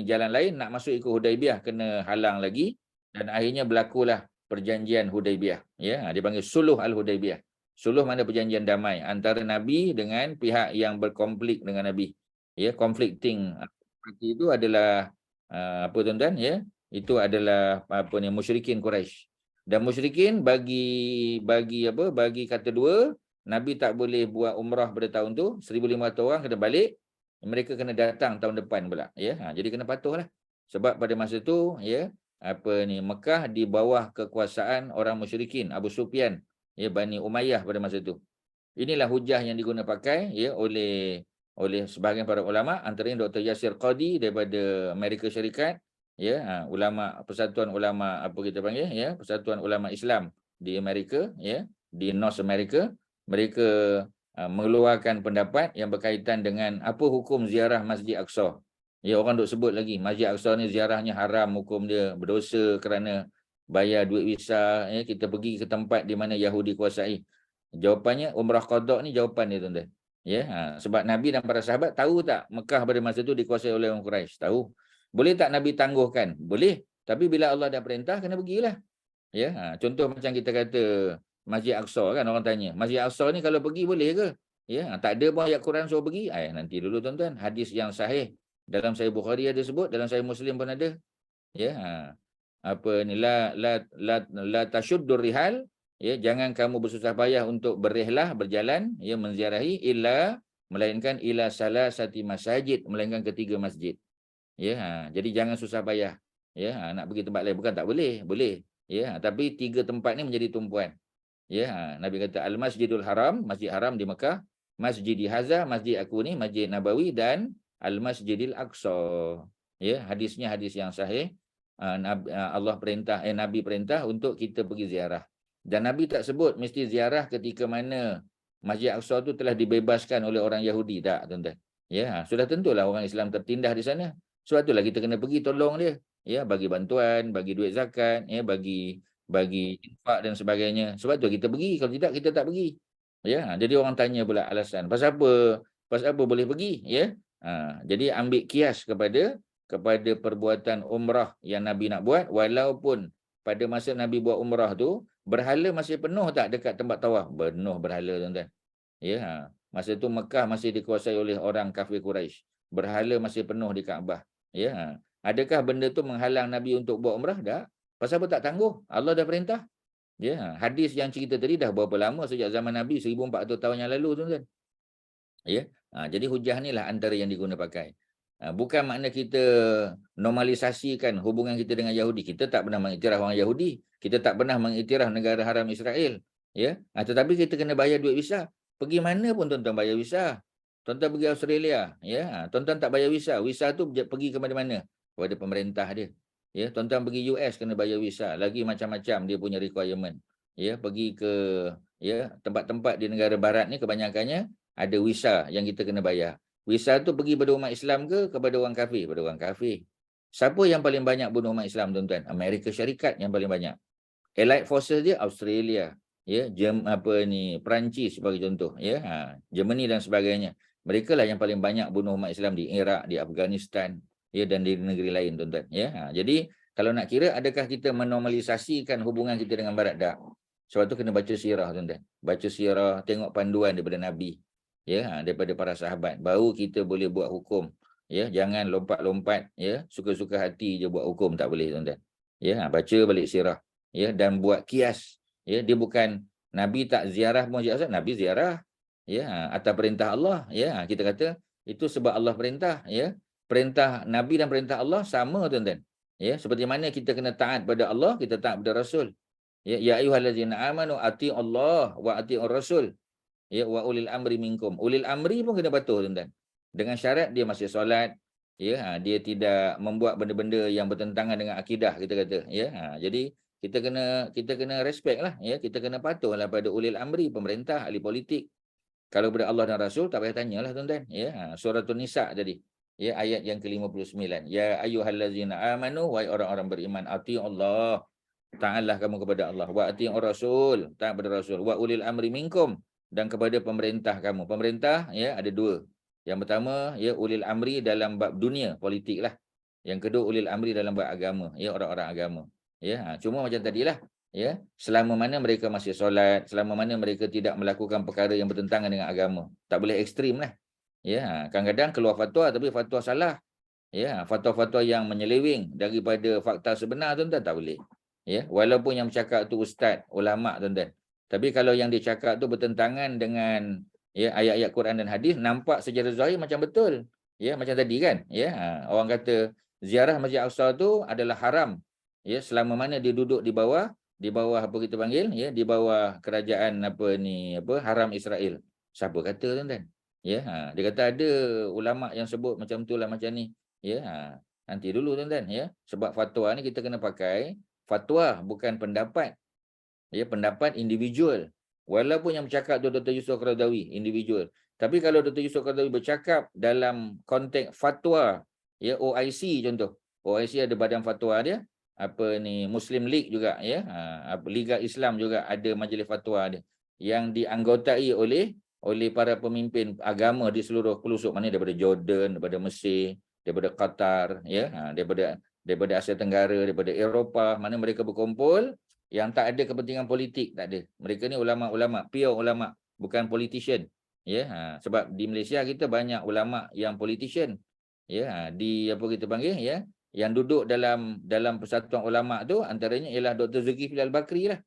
jalan lain nak masuk ikut Hudaibiyah, kena halang lagi, dan akhirnya berlakulah perjanjian Hudaibiyah. Ya, dipanggil Suluh Al-Hudaibiyah. Suluh mana perjanjian damai antara Nabi dengan pihak yang berkonflik dengan Nabi. Ya, conflicting party itu adalah tuan-tuan, ya, itu adalah musyrikin Quraisy. Dan musyrikin bagi kata dua, Nabi tak boleh buat umrah pada tahun tu, 1,500 orang kena balik, mereka kena datang tahun depan pula, ya. Jadi kena patuhlah. Sebab pada masa tu, ya, Mekah di bawah kekuasaan orang musyrikin, Abu Sufyan, ya, Bani Umayyah pada masa tu. Inilah hujah yang diguna pakai, ya, oleh sebahagian para ulama, antaranya Dr. Yasir Qadhi daripada Amerika Syarikat, ya, Persatuan Ulama Persatuan Ulama Islam di Amerika, ya, di North America. Mereka mengeluarkan pendapat yang berkaitan dengan apa hukum ziarah Masjid Aqsa. Ya, orang duk sebut lagi Masjid Aqsa ni ziarahnya haram, hukum dia berdosa kerana bayar duit visa, ya, kita pergi ke tempat di mana Yahudi kuasai. Jawapannya umrah qada ni jawapan dia, tuan-tuan. Ya, sebab Nabi dan para sahabat tahu tak Mekah pada masa tu dikuasai oleh orang Quraisy? Tahu. Boleh tak Nabi tangguhkan? Boleh. Tapi bila Allah dah perintah kena pergilah. Ya, contoh macam kita kata Masjid Aqsa kan, orang tanya, Masjid Aqsa ni kalau pergi boleh ke? Ya, tak ada pun ayat Quran suruh pergi. Nanti dulu, tuan-tuan, hadis yang sahih dalam Sahih Bukhari ada sebut, dalam Sahih Muslim pun ada. Ya, la tashuddur rihal, ya, jangan kamu bersusah payah untuk berrihlah, berjalan, ya, menziarahi melainkan ila salasati masajid, melainkan ketiga masjid. Ya, jadi jangan susah payah. Ya, nak pergi tempat lain bukan tak boleh, boleh. Ya, tapi 3 tempat ni menjadi tumpuan. Ya, Nabi kata Al-Masjidul Haram, Masjid Haram di Mekah, Masjid Haza, masjid aku ni, Masjid Nabawi, dan Al-Masjidil Aqsa. Ya, hadisnya hadis yang sahih. Allah perintah, Nabi perintah untuk kita pergi ziarah. Dan Nabi tak sebut mesti ziarah ketika mana Masjid Aqsa tu telah dibebaskan oleh orang Yahudi, tak, tuan-tuan. Ya, sudah tentulah orang Islam tertindah di sana. Sebab itulah kita kena pergi tolong dia. Ya, bagi bantuan, bagi duit zakat, ya, bagi infak dan sebagainya. Sebab tu kita pergi, kalau tidak kita tak pergi. Ya, jadi orang tanya pula alasan, pasal apa? Pasal apa boleh pergi, ya? Jadi ambil kias kepada perbuatan umrah yang Nabi nak buat, walaupun pada masa Nabi buat umrah tu berhala masih penuh tak dekat tempat tawaf? Penuh berhala, tuan-tuan. Ya, masa tu Mekah masih dikuasai oleh orang kafir Quraisy. Berhala masih penuh di Kaabah. Ya, adakah benda tu menghalang Nabi untuk buat umrah? Tak. Pasal apa tak tangguh? Allah dah perintah. Ya, hadis yang cerita tadi dah berapa lama, sejak zaman Nabi 1400 tahun yang lalu, tuan-tuan. Ya, jadi hujah ni lah antara yang diguna pakai. Bukan makna kita normalisasikan hubungan kita dengan Yahudi. Kita tak pernah mengiktiraf orang Yahudi. Kita tak pernah mengiktiraf negara haram Israel. Ya, tetapi kita kena bayar duit visa. Pergi mana pun tuan-tuan bayar visa. Tuan-tuan pergi Australia, ya, tuan-tuan tak bayar visa. Visa tu pergi ke mana-mana? Kepada pemerintah dia. Ya, tuan-tuan pergi US kena bayar visa. Lagi macam-macam dia punya requirement. Ya, pergi ke tempat-tempat di negara barat ni kebanyakannya ada visa yang kita kena bayar. Visa tu pergi pada umat Islam ke kepada orang kafir? Pada orang kafir. Siapa yang paling banyak bunuh umat Islam, tuan-tuan? Amerika Syarikat yang paling banyak. Allied Forces dia Australia, ya, Perancis sebagai contoh, ya, Germany dan sebagainya. Mereka lah yang paling banyak bunuh umat Islam di Iraq, di Afghanistan, ya, dan di negeri lain, tuan-tuan. Ya, jadi kalau nak kira adakah kita menormalisasikan hubungan kita dengan barat? Tak. Sebab tu kena baca sirah, tuan-tuan. Baca sirah, tengok panduan daripada Nabi, ya, daripada para sahabat. Baru kita boleh buat hukum. Ya, jangan lompat-lompat, ya, suka-suka hati je buat hukum, tak boleh, tuan-tuan. Ya, baca balik sirah, ya, dan buat kias. Ya, dia bukan Nabi tak ziarah Masjid Aqsa, Nabi ziarah, ya, atas perintah Allah. Ya, kita kata itu sebab Allah perintah. Ya, perintah Nabi dan perintah Allah sama, tuan-tuan. Ya, seperti mana kita kena taat pada Allah, kita taat pada Rasul. Ya ayyuhallazina amanu atii'u Allah wa atii'ur Rasul. Ya, wa ulil amri minkum. Ulil amri pun kena patuh, tuan-tuan. Dengan syarat dia masih solat, ya, dia tidak membuat benda-benda yang bertentangan dengan akidah, kita kata, ya. Jadi kita kena respect lah, ya, kita kena patuhlah pada ulil amri, pemerintah, ahli politik. Kalau pada Allah dan Rasul tak payah tanyalah, tuan-tuan, ya. Suratul Nisa tadi, ya, ayat yang ke-59. Ya ayyuhallazina amanu, wahai orang-orang beriman, atii'ullah, taatlah kamu kepada Allah, wa atii'ur Rasul, taat pada Rasul, wa ulil amri minkum, dan kepada pemerintah kamu. Pemerintah, ya, ada dua. Yang pertama, ya, ulil amri dalam bab dunia, politik lah. Yang kedua, ulil amri dalam bab agama, ya, orang-orang agama. Ya, cuma macam tadilah, ya, selama mana mereka masih solat, selama mana mereka tidak melakukan perkara yang bertentangan dengan agama. Tak boleh ekstrim lah. Ya, kadang-kadang keluar fatwa tapi fatwa salah. Ya, fatwa-fatwa yang menyeleweng daripada fakta sebenar, tuan-tuan, tak boleh. Ya, walaupun yang bercakap tu ustaz, ulama, tuan-tuan. Tapi kalau yang dia cakap tu bertentangan dengan, ya, ayat-ayat Quran dan hadis, nampak secara zahir macam betul. Ya, macam tadi kan, ya, orang kata ziarah Masjid Aqsa tu adalah haram. Ya, selama mana dia duduk di bawah apa kita panggil, ya, di bawah kerajaan haram Israel. Siapa kata, tuan-tuan? Ya, dia kata ada ulama yang sebut macam itulah, macam ni. Ya, nanti dulu, tuan-tuan, ya. Sebab fatwa ni kita kena pakai fatwa, bukan pendapat. Ya, pendapat individual. Walaupun yang bercakap tu Dr. Yusof Qaradawi, individual. Tapi kalau Dr. Yusof Qaradawi bercakap dalam konteks fatwa, ya, OIC contoh. OIC ada badan fatwa dia. Muslim League juga, ya. Liga Islam juga ada majlis fatwa dia yang dianggotai oleh para pemimpin agama di seluruh pelosok, mana daripada Jordan, daripada Mesir, daripada Qatar, ya, daripada Asia Tenggara, daripada Eropah, mana mereka berkumpul, yang tak ada kepentingan politik, tak ada. Mereka ni ulama-ulama, pure ulama, bukan politician. Ya, sebab di Malaysia kita banyak ulama yang politician. Ya, di apa kita panggil, ya, yang duduk dalam persatuan ulama tu antaranya ialah Dr. Zulkifli Al-Bakri lah.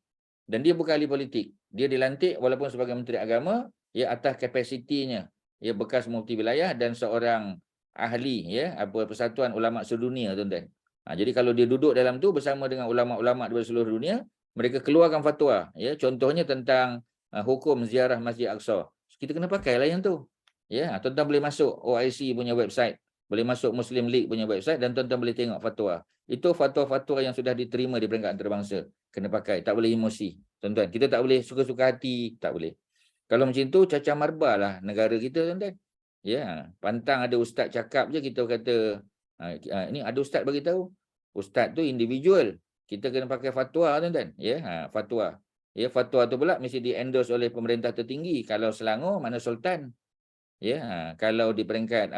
Dan dia bukan ahli politik. Dia dilantik walaupun sebagai Menteri Agama, ya, atas kapasitinya, ya, bekas mufti wilayah dan seorang ahli, ya, persatuan ulama sedunia, tuan-tuan. Jadi kalau dia duduk dalam tu bersama dengan ulama-ulama di seluruh dunia, mereka keluarkan fatwa, ya, contohnya tentang hukum ziarah Masjid Aqsa. Kita kena pakailah yang tu. Ya, tuan-tuan boleh masuk OIC punya website. Boleh masuk Muslim League punya website dan tuan-tuan boleh tengok fatwa. Itu fatwa-fatwa yang sudah diterima di peringkat antarabangsa. Kena pakai, tak boleh emosi. Tuan-tuan, kita tak boleh suka-suka hati, tak boleh. Kalau macam tu, cacah marba lah negara kita, tuan-tuan. Ya, pantang ada ustaz cakap je, kita kata, ini ada ustaz bagi tahu. Ustaz tu individual. Kita kena pakai fatwa, tuan-tuan. Ya, fatwa. Ya, fatwa tu pula mesti di-endorse oleh pemerintah tertinggi. Kalau Selangor, mana Sultan. Ya, kalau di peringkat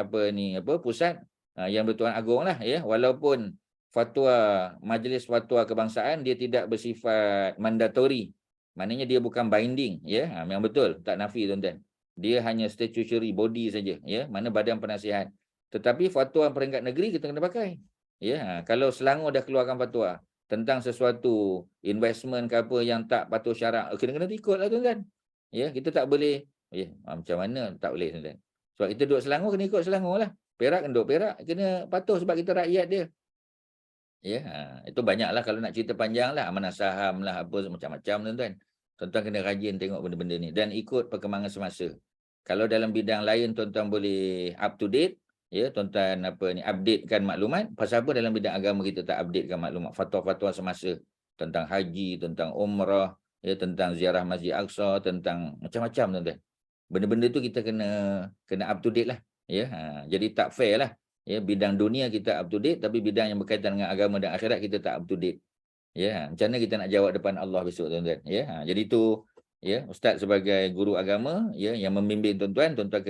pusat, yang Bertuan Agong lah, ya, walaupun fatwa Majlis Fatwa Kebangsaan dia tidak bersifat mandatori, maknanya dia bukan binding, ya, memang betul, tak nafi, tuan-tuan. Dia hanya statutory body saja, ya, mana badan penasihat. Tetapi fatwa peringkat negeri kita kena pakai. Ya, kalau Selangor dah keluarkan fatwa tentang sesuatu investment ke apa yang tak patuh syarak, kena ikutlah, tuan-tuan. Ya, kita tak boleh. Ya, macam mana tak boleh, tuan-tuan. Sebab kita duduk Selangor, kena ikut Selangor lah. Perak kena duduk Perak, kena patuh sebab kita rakyat dia. Ya, itu banyaklah kalau nak cerita panjang lah. Amanah saham lah, apa macam-macam, tuan-tuan. Tuan-tuan kena rajin tengok benda-benda ni. Dan ikut perkembangan semasa. Kalau dalam bidang lain, tuan-tuan boleh up to date. Ya, tuan-tuan updatekan maklumat. Pasal apa dalam bidang agama kita tak updatekan maklumat? Fatwa-fatwa semasa. Tentang haji, tentang umrah, ya, tentang ziarah Masjid Aqsa, tentang macam-macam, tuan-tuan. Benda-benda tu kita kena up to date lah. Ya, jadi tak fair lah. Ya, bidang dunia kita up to date, tapi bidang yang berkaitan dengan agama dan akhirat kita tak up to date. Ya, macam mana kita nak jawab depan Allah besok, tuan-tuan? Ya, jadi tu, ya, ustaz sebagai guru agama, ya, yang membimbing tuan-tuan, tuan-tuan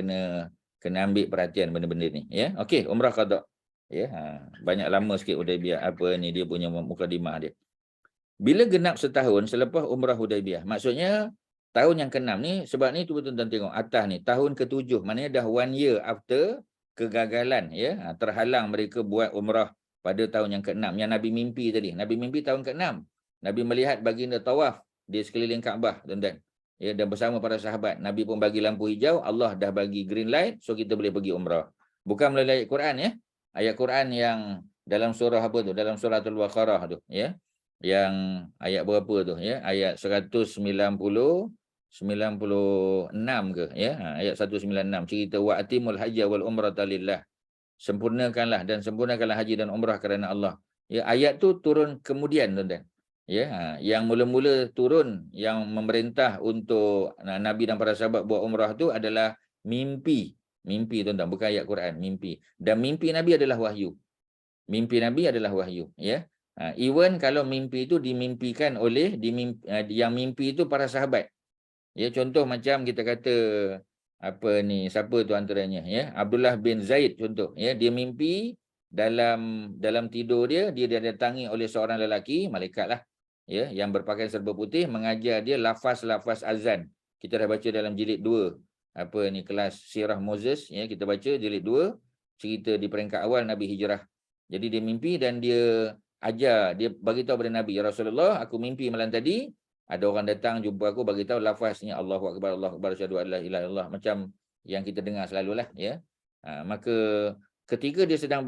kena ambil perhatian benda-benda ni. Ya, okey, umrah qada. Ya, banyak lama sikit Hudaibiyah dia punya mukadimah dia. Bila genap setahun selepas umrah Hudaibiyah, maksudnya tahun yang ke-6 ni, sebab ni tu tuan-tuan tengok atas ni, tahun ke-7, maknanya dah 1 year after kegagalan, ya, terhalang mereka buat umrah pada tahun yang ke-6 yang Nabi mimpi tadi. Nabi mimpi tahun ke-6. Nabi melihat baginda tawaf di sekeliling Kaabah, tuan-tuan. Ya, dan bersama para sahabat, Nabi pun bagi lampu hijau, Allah dah bagi green light, so kita boleh pergi umrah. Bukan melalui ayat Quran, ya. Ayat Quran yang dalam surah apa tu? Dalam surah Al-Baqarah tu, ya. Yang ayat berapa tu, ya? Ayat 96 ke, ya? Ayat 196 cerita wa atimul hajja wal umrata lillah. Sempurnakanlah haji dan umrah kerana Allah. Ya, ayat tu turun kemudian, tuan-tuan. Ya, yang mula-mula turun yang memerintah untuk Nabi dan para sahabat buat umrah tu adalah mimpi. Mimpi, tuan-tuan, bukan ayat Quran, mimpi. Dan mimpi Nabi adalah wahyu. Mimpi Nabi adalah wahyu, ya. Even kalau mimpi itu dimimpikan oleh yang mimpi itu para sahabat. Ya, contoh macam kita kata siapa tu antaranya, ya, Abdullah bin Zaid contoh, ya, dia mimpi dalam tidur dia didatangi oleh seorang lelaki, malaikat lah, ya, yang berpakaian serba putih mengajar dia lafaz-lafaz azan. Kita dah baca dalam jilid 2 kelas Sirah Moses, ya, kita baca jilid 2 cerita di peringkat awal Nabi hijrah. Jadi dia mimpi dan dia bagi tahu kepada Nabi, ya Rasulullah, aku mimpi malam tadi ada orang datang jumpa aku bagi tahu lafaznya Allahu Akbar, Allahu Akbar, asyhadu an la ilaha illallah, macam yang kita dengar selalulah, ya. Maka ketika dia sedang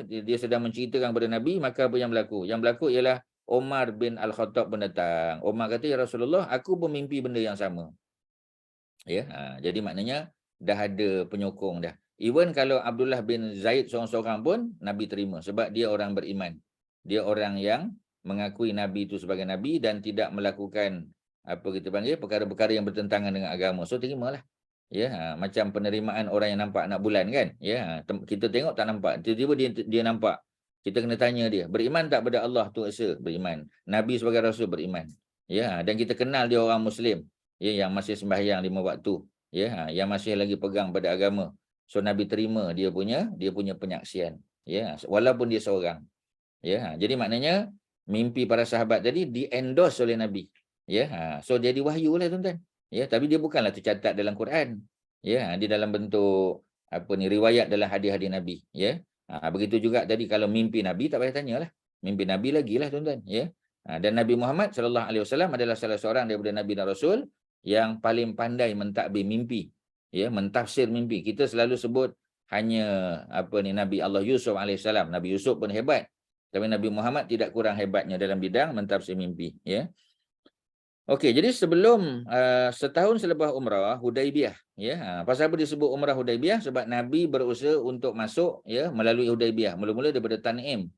dia sedang menceritakan kepada Nabi, maka apa yang berlaku? Yang berlaku ialah Omar bin Al-Khattab pun datang. Omar kata, ya Rasulullah, aku bermimpi benda yang sama. Ya, jadi maknanya dah ada penyokong dah. Even kalau Abdullah bin Zaid seorang-seorang pun Nabi terima sebab dia orang beriman. Dia orang yang mengakui Nabi itu sebagai Nabi dan tidak melakukan perkara-perkara yang bertentangan dengan agama. So terimalah. Ya, macam penerimaan orang yang nampak anak bulan kan. Ya, kita tengok tak nampak. Tiba-tiba dia nampak. Kita kena tanya dia, beriman tak pada Allah tu Esa? Beriman. Nabi sebagai Rasul beriman. Ya, dan kita kenal dia orang Muslim. Ya, yang masih sembahyang 5 waktu. Ya, yang masih lagi pegang pada agama. So Nabi terima dia punya penyaksian. Ya, walaupun dia seorang. Ya, jadi maknanya mimpi para sahabat tadi di-endorse oleh Nabi. Ya, so jadi wahyu lah, tuan-tuan. Ya, tapi dia bukanlah tercatat dalam Quran. Ya, di dalam bentuk riwayat dalam hadis-hadis Nabi. Ya, begitu juga tadi kalau mimpi Nabi tak payah tanyalah. Mimpi Nabi lagi lah, tuan-tuan. Ya, dan Nabi Muhammad SAW adalah salah seorang daripada Nabi dan Rasul yang paling pandai mentadbir mimpi. Ya, mentafsir mimpi. Kita selalu sebut hanya Nabi Allah Yusuf AS. Nabi Yusuf pun hebat. Tapi Nabi Muhammad tidak kurang hebatnya dalam bidang mentafsir mimpi, ya. Okey, jadi sebelum setahun selepas umrah Hudaibiyah, ya. Pasal apa disebut umrah Hudaibiyah? Sebab Nabi berusaha untuk masuk, ya, melalui Hudaibiyah. Mula-mula daripada Tan'im.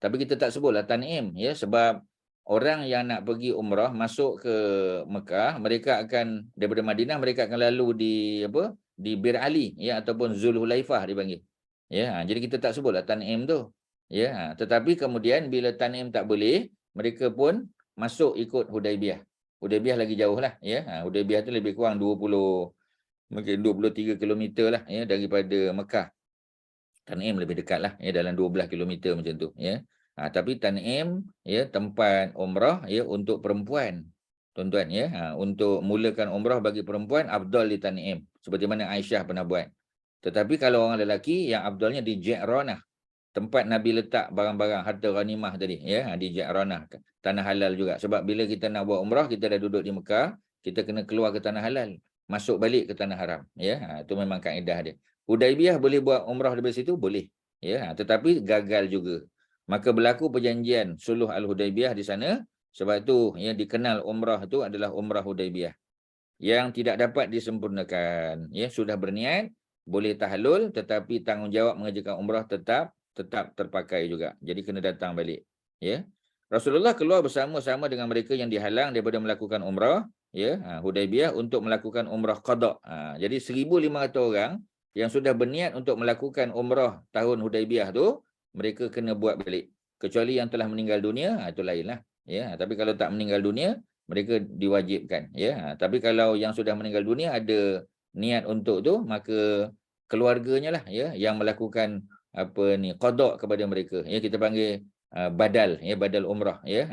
Tapi kita tak sebutlah Tan'im, ya, sebab orang yang nak pergi umrah masuk ke Mekah, mereka akan daripada Madinah mereka akan lalu di apa? Di Bir Ali, ya, ataupun Zulhulaifah dipanggil. Ya, jadi kita tak sebutlah Tan'im tu. Ya, tetapi kemudian bila Tan'im tak boleh, mereka pun masuk ikut Hudaibiyah. Hudaibiyah lagi jauh lah, ya. Hudaibiyah tu lebih kurang 20, mungkin 23 kilometer lah, ya, daripada Mekah. Tan'im lebih dekat lah, ya, dalam 12 kilometer macam tu, ya. Tapi Tan'im, ya, tempat umrah, ya, untuk perempuan, tuan-tuan, ya. Untuk mulakan umrah bagi perempuan afdal di Tan'im, seperti mana Aisyah pernah buat. Tetapi kalau orang lelaki, yang afdalnya di Ji'ranah, tempat Nabi letak barang-barang harta ghanimah tadi, ya, di Ji'ranah, tanah halal juga. Sebab bila kita nak buat umrah, kita dah duduk di Mekah, kita kena keluar ke tanah halal, masuk balik ke tanah haram, ya. Itu memang kaedah dia. Hudaibiyah boleh buat umrah dari situ, boleh, ya, tetapi gagal juga. Maka berlaku perjanjian Suluh Al-Hudaibiyah di sana. Sebab tu, ya, dikenal umrah tu adalah umrah Hudaibiyah yang tidak dapat disempurnakan. Ya, sudah berniat, boleh tahlul, tetapi tanggungjawab mengerjakan umrah tetap terpakai juga. Jadi kena datang balik. Ya, Rasulullah keluar bersama-sama dengan mereka yang dihalang daripada melakukan umrah, ya, Hudaibiyah, untuk melakukan umrah qada. Jadi 1,500 orang yang sudah berniat untuk melakukan umrah tahun Hudaibiyah tu, mereka kena buat balik. Kecuali yang telah meninggal dunia, itu lainlah. Ya, tapi kalau tak meninggal dunia, mereka diwajibkan, ya. Tapi kalau yang sudah meninggal dunia ada niat untuk tu, maka keluarganya lah, ya, yang melakukan apa ni, qada kepada mereka, ya, kita panggil badal, ya, badal umrah, ya.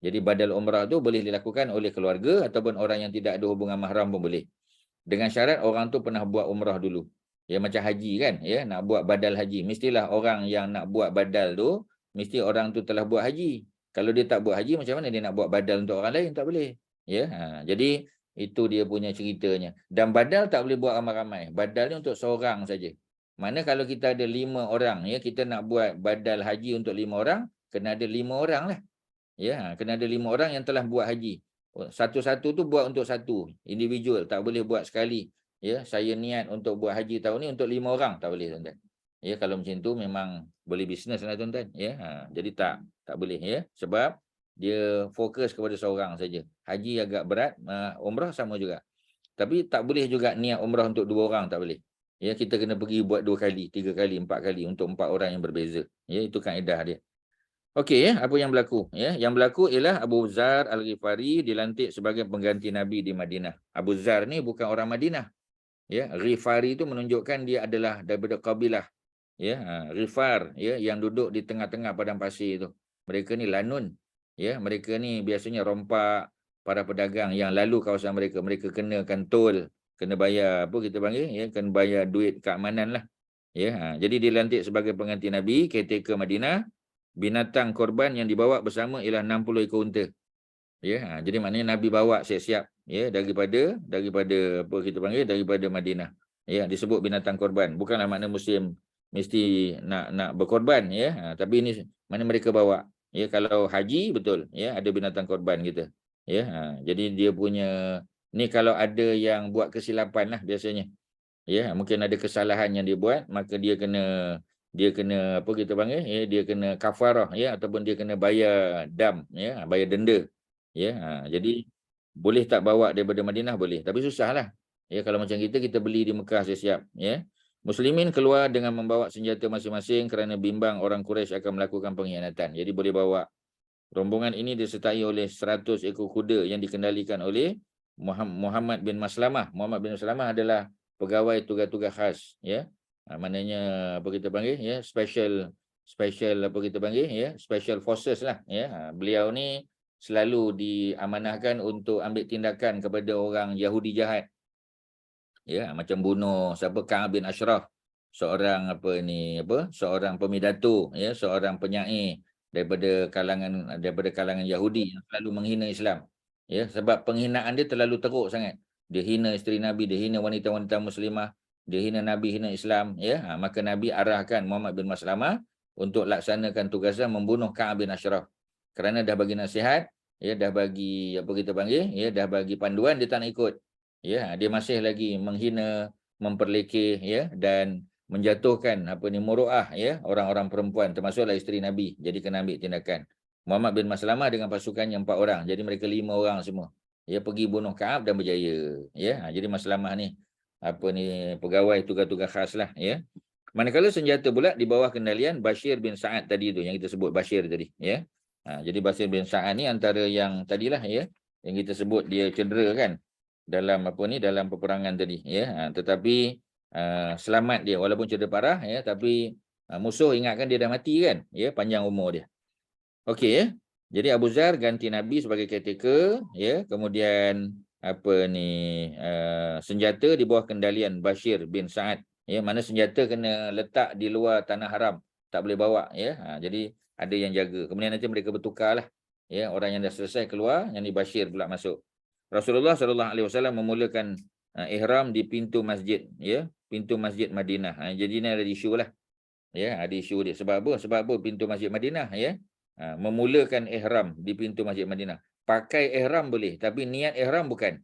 Jadi badal umrah tu boleh dilakukan oleh keluarga ataupun orang yang tidak ada hubungan mahram pun boleh, dengan syarat orang tu pernah buat umrah dulu. Ya, macam haji kan, ya, nak buat badal haji, mestilah orang yang nak buat badal tu mesti orang tu telah buat haji. Kalau dia tak buat haji, macam mana dia nak buat badal untuk orang lain? Tak boleh. Ya, jadi itu dia punya ceritanya. Dan badal tak boleh buat ramai-ramai. Badal ni untuk seorang saja. Mana kalau kita ada 5 orang, ya, kita nak buat badal haji untuk 5 orang, kena ada 5 orang lah. Ya, kena ada 5 orang yang telah buat haji. Satu-satu tu buat untuk satu individual, tak boleh buat sekali. Ya, saya niat untuk buat haji tahun ni untuk 5 orang, tak boleh, tuan-tuan. Ya, kalau macam tu memang boleh bisnes lah, tuan-tuan. Ya, jadi tak boleh, ya, sebab dia fokus kepada seorang saja. Haji agak berat, umrah sama juga. Tapi tak boleh juga niat umrah untuk 2 orang, tak boleh. Ya, kita kena pergi buat 2 kali, 3 kali, 4 kali untuk 4 orang yang berbeza. Ya, itu kaedah dia. Okey, ya, apa yang berlaku? Ya, yang berlaku ialah Abu Zar Al-Ghifari dilantik sebagai pengganti Nabi di Madinah. Abu Zar ni bukan orang Madinah. Ya, Ghifari itu menunjukkan dia adalah daripada kabilah, ya, Ghifar, ya, yang duduk di tengah-tengah padang pasir itu. Mereka ni lanun. Ya, mereka ni biasanya rompak para pedagang yang lalu kawasan mereka. Mereka kenakan tol, kena bayar apa kita panggil, ya, kena bayar duit keamanan lah. Ya, jadi dilantik sebagai pengganti Nabi, caretaker Madinah. Binatang korban yang dibawa bersama ialah 60 ekor unta. Ya, jadi maknanya Nabi bawa siap-siap, ya, daripada apa kita panggil, daripada Madinah. Ya, disebut binatang korban. Bukanlah makna Muslim mesti nak berkorban, ya. Tapi ini mana mereka bawa. Ya, kalau haji betul, ya, ada binatang korban kita. Ya, jadi dia punya ni kalau ada yang buat kesilapan lah biasanya. Ya, mungkin ada kesalahan yang dia buat, maka dia kena apa kita panggil, ya, dia kena kafarah, ya, ataupun dia kena bayar dam, ya, bayar denda. Ya, jadi boleh tak bawa daripada Madinah? Boleh, tapi susahlah. Ya, kalau macam kita beli di Mekah siap-siap, ya. Muslimin keluar dengan membawa senjata masing-masing kerana bimbang orang Quraisy akan melakukan pengkhianatan. Jadi boleh bawa. Rombongan ini disertai oleh 100 ekor kuda yang dikendalikan oleh Muhammad bin Maslamah. Muhammad bin Maslamah adalah pegawai tugas-tugas khas, ya. Maknanya apa kita panggil, ya, special apa kita panggil, ya, special forces lah, ya. Beliau ni selalu diamanahkan untuk ambil tindakan kepada orang Yahudi jahat. Ya, macam bunuh siapa, Ka'ab bin Ashraf, seorang seorang pemidato, ya, seorang penyair daripada kalangan Yahudi yang selalu menghina Islam. Ya, sebab penghinaan dia terlalu teruk sangat. Dia hina isteri Nabi, dia hina wanita-wanita muslimah, dia hina Nabi, hina Islam, ya. Maka Nabi arahkan Muhammad bin Maslamah untuk laksanakan tugasnya membunuh Ka'ab bin Ashraf. Kerana dah bagi nasihat, ya dah bagi apa kita panggil, ya dah bagi panduan, dia tak nak ikut. Ya, dia masih lagi menghina, memperlekeh, ya, dan menjatuhkan apa ni muruah, ya, orang-orang perempuan termasuklah isteri Nabi. Jadi kena ambil tindakan. Muhammad bin Maslamah dengan pasukannya 4 orang. Jadi mereka 5 orang semua. Ya, pergi bunuh Ka'ab dan berjaya. Ya, jadi Maslamah ni apa ni pegawai tugas-tugas khas lah, ya. Manakala senjata pula di bawah kendalian Bashir bin Sa'ad tadi tu yang kita sebut Bashir tadi, ya. Jadi Bashir bin Sa'ad ni antara yang tadilah, ya, yang kita sebut dia cedera kan dalam apa ni dalam peperangan tadi, ya. Tetapi selamat dia walaupun cedera parah, ya, tapi musuh ingatkan dia dah mati kan, ya, panjang umur dia. Okey, ya. Jadi Abu Zar ganti Nabi sebagai caretaker, ya. Kemudian apa ni senjata di bawah kendalian Bashir bin Sa'ad, ya, mana senjata kena letak di luar tanah haram, tak boleh bawa, ya. Jadi ada yang jaga. Kemudian nanti mereka bertukarlah, ya, orang yang dah selesai keluar, yang ni Bashir pula masuk. Rasulullah SAW memulakan ihram di pintu masjid, ya, pintu masjid Madinah. Jadi ni ada isu lah, ya, ada isu dia. Sebab apa? Sebab apa pintu masjid Madinah, ya? Memulakan ihram di pintu masjid Madinah. Pakai ihram boleh, tapi niat ihram bukan.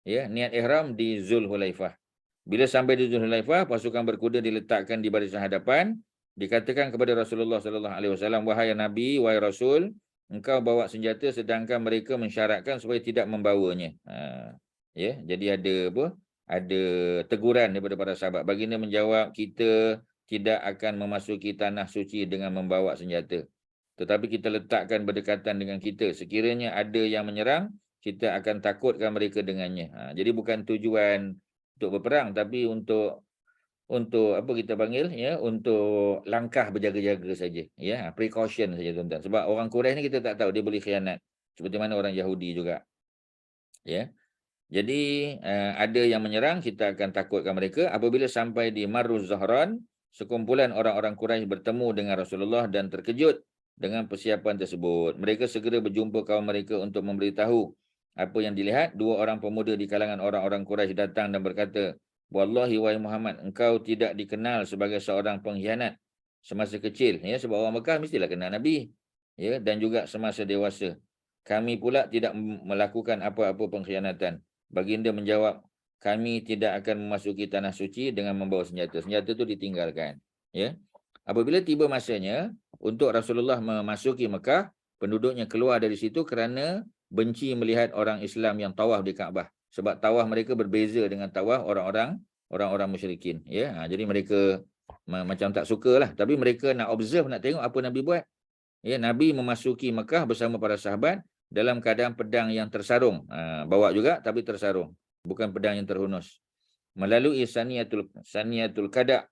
Ya, niat ihram di Zulhulaifah. Bila sampai di Zulhulaifah, pasukan berkuda diletakkan di barisan hadapan, dikatakan kepada Rasulullah SAW, wahai Nabi, wahai Rasul, engkau bawa senjata sedangkan mereka mensyaratkan supaya tidak membawanya. Ya, jadi ada apa? Ada teguran daripada para sahabat. Baginda menjawab, kita tidak akan memasuki tanah suci dengan membawa senjata. Tetapi kita letakkan berdekatan dengan kita. Sekiranya ada yang menyerang, kita akan takutkan mereka dengannya. Jadi bukan tujuan untuk berperang, tapi untuk apa kita panggil, ya, untuk langkah berjaga-jaga saja, ya, precaution saja tuan-tuan. Sebab orang Quraisy ni kita tak tahu, dia boleh khianat seperti mana orang Yahudi juga, ya. Jadi ada yang menyerang, kita akan takutkan mereka. Apabila sampai di Marruz Zahran, sekumpulan orang-orang Quraisy bertemu dengan Rasulullah dan terkejut dengan persiapan tersebut. Mereka segera berjumpa kaum mereka untuk memberitahu apa yang dilihat. 2 orang pemuda di kalangan orang-orang Quraisy datang dan berkata, wallahi wahai Muhammad, engkau tidak dikenal sebagai seorang pengkhianat semasa kecil, ya, sebab orang Mekah mestilah kenal Nabi, ya, dan juga semasa dewasa. Kami pula tidak melakukan apa-apa pengkhianatan. Baginda menjawab, kami tidak akan memasuki tanah suci dengan membawa senjata. Senjata itu ditinggalkan, ya. Apabila tiba masanya untuk Rasulullah memasuki Mekah, penduduknya keluar dari situ kerana benci melihat orang Islam yang tawaf di Kaabah. Sebab tawaf mereka berbeza dengan tawaf orang-orang musyrikin, ya. Jadi mereka macam tak sukalah, tapi mereka nak observe, nak tengok apa Nabi buat. Ya, Nabi memasuki Mekah bersama para sahabat dalam keadaan pedang yang tersarung. Bawa juga tapi tersarung. Bukan pedang yang terhunus. Melalui Saniyatul Qada.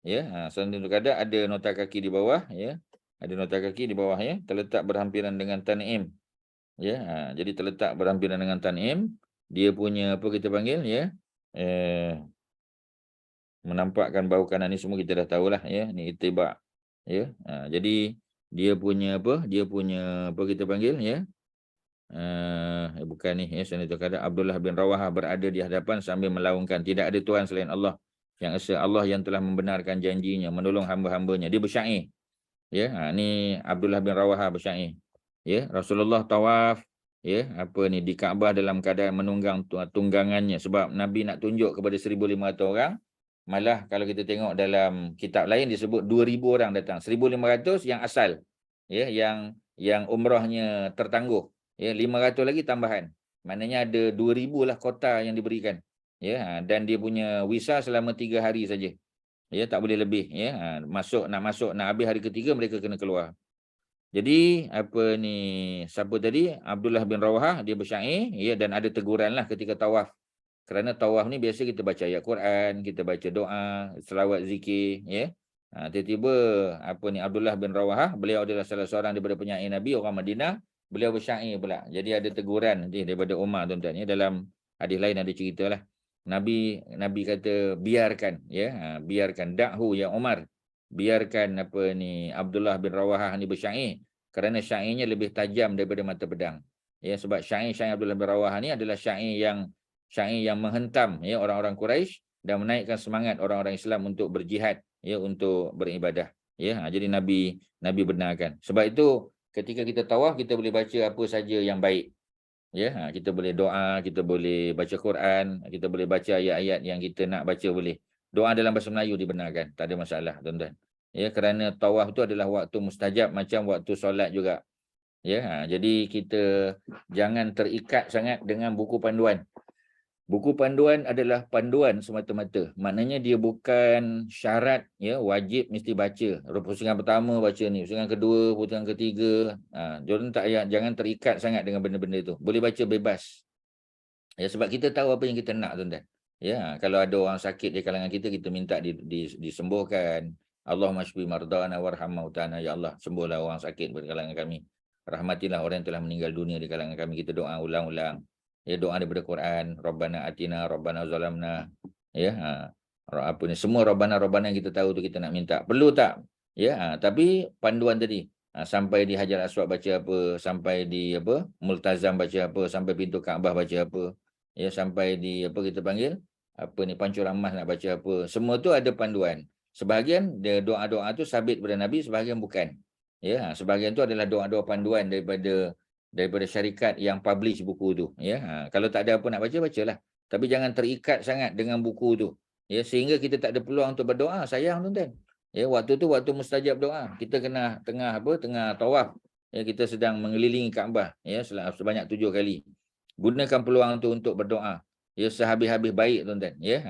Ya, Saniyatul Qada ada nota kaki di bawah, ya. Ada nota kaki di bawah, ya, terletak berhampiran dengan Tan'im. Ya, jadi terletak berhampiran dengan Tan'im. Dia punya apa kita panggil, ya. Menampakkan bahu kanan ni semua kita dah tahulah, ya. Ni itibak. Ya. Jadi dia punya apa? Dia punya apa kita panggil, ya. Bukan ni, ya, Saniyatul Qada. Abdullah bin Rawahah berada di hadapan sambil melaungkan, tidak ada Tuhan selain Allah, yang esa Allah yang telah membenarkan janjinya menolong hamba-hambanya. Dia bersyair, ya. Ni Abdullah bin Rawahah bersyair, ya. Rasulullah tawaf, ya, apa ni di Kaabah dalam keadaan menunggang tunggangannya, sebab Nabi nak tunjuk kepada 1,500 orang. Malah kalau kita tengok dalam kitab lain disebut 2,000 orang datang, 1,500 yang asal, ya, yang umrahnya tertangguh. Ya, 500 lagi tambahan. Maknanya ada 2,000 lah kota yang diberikan. Ya, dan dia punya visa selama 3 hari saja. Ya, tak boleh lebih, ya. Nak masuk nak habis hari ketiga mereka kena keluar. Jadi apa ni, siapa tadi? Abdullah bin Rawahah, dia bersyair, ya, dan ada teguranlah ketika tawaf. Kerana tawaf ni biasa kita baca ayat Quran, kita baca doa, selawat zikir, ya. Tiba-tiba apa ni Abdullah bin Rawahah, beliau adalah salah seorang daripada penyair Nabi orang Madinah. Beliau bersyair pula. Jadi ada teguran nanti daripada Umar, tuan-tuan, ya. Dalam hadis lain ada ceritalah. Nabi kata biarkan, ya. Biarkan da'hu ya Umar. Biarkan apa ni Abdullah bin Rawahah ni bersyair, kerana syairnya lebih tajam daripada mata pedang. Ya, sebab syair Abdullah bin Rawahah ni adalah syair yang menghentam, ya, orang-orang Quraisy dan menaikkan semangat orang-orang Islam untuk berjihad, ya, untuk beribadah, ya. Jadi Nabi benarkan. Sebab itu ketika kita tawaf kita boleh baca apa saja yang baik. Ya, kita boleh doa, kita boleh baca Quran, kita boleh baca ayat-ayat yang kita nak baca boleh. Doa dalam bahasa Melayu dibenarkan, tak ada masalah, tuan-tuan. Ya, kerana tawaf tu adalah waktu mustajab macam waktu solat juga. Ya, jadi kita jangan terikat sangat dengan buku panduan. Buku panduan adalah panduan semata-mata. Maknanya dia bukan syarat, ya, wajib mesti baca. Pusingan pertama baca ni, pusingan kedua, pusingan ketiga. Jangan terikat sangat dengan benda-benda itu. Boleh baca bebas. Ya, sebab kita tahu apa yang kita nak, tuan-tuan. Ya, kalau ada orang sakit di kalangan kita, kita minta disembuhkan. Allahumma shfi mardana warham mautana. Ya Allah, sembuhlah orang sakit di kalangan kami. Rahmatilah orang yang telah meninggal dunia di kalangan kami. Kita doa ulang-ulang. Ya, doa daripada Quran, Rabbana atina, Rabbana zalamna. Ya, apa ni, semua Rabbana yang kita tahu tu kita nak minta. Perlu tak? Ya, tapi panduan tadi, sampai di Hajar Aswad baca apa, sampai di apa, Multazam baca apa, sampai pintu Kaabah baca apa, ya, sampai di apa kita panggil, apa ni, Pancuran Emas nak baca apa. Semua tu ada panduan. Sebahagian doa-doa tu sabit daripada Nabi, sebahagian bukan. Ya, sebahagian tu adalah doa-doa panduan daripada syarikat yang publish buku tu. Ya, kalau tak ada apa nak baca, bacalah. Tapi jangan terikat sangat dengan buku tu. Ya, sehingga kita tak ada peluang untuk berdoa. Sayang, tuan-tuan. Ya, waktu tu waktu mustajab doa. Kita kena tengah tawaf. Ya, kita sedang mengelilingi Kaabah, ya, sebanyak 7 kali. Gunakan peluang tu untuk berdoa. Ya, sehabis-habis baik, tuan-tuan. Ya,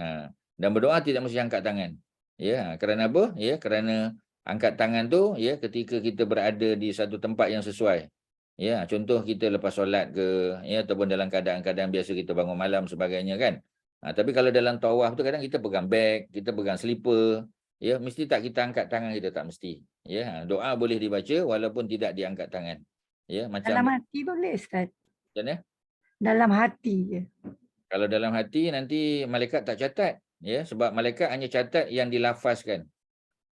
dan berdoa tidak mesti angkat tangan. Ya, kerana apa? Ya, kerana angkat tangan tu, ya, ketika kita berada di satu tempat yang sesuai. Ya, contoh kita lepas solat ke, ya, ataupun dalam keadaan-keadaan biasa kita bangun malam sebagainya kan. Tapi kalau dalam tawaf tu kadang kita pegang beg, kita pegang slipper, ya, mesti tak kita angkat tangan, kita tak mesti. Ya, doa boleh dibaca walaupun tidak diangkat tangan. Ya, Dalam macam hati boleh, Ustaz? macam mana? Dalam hati je. Kalau dalam hati nanti malaikat tak catat, ya, sebab malaikat hanya catat yang dilafazkan.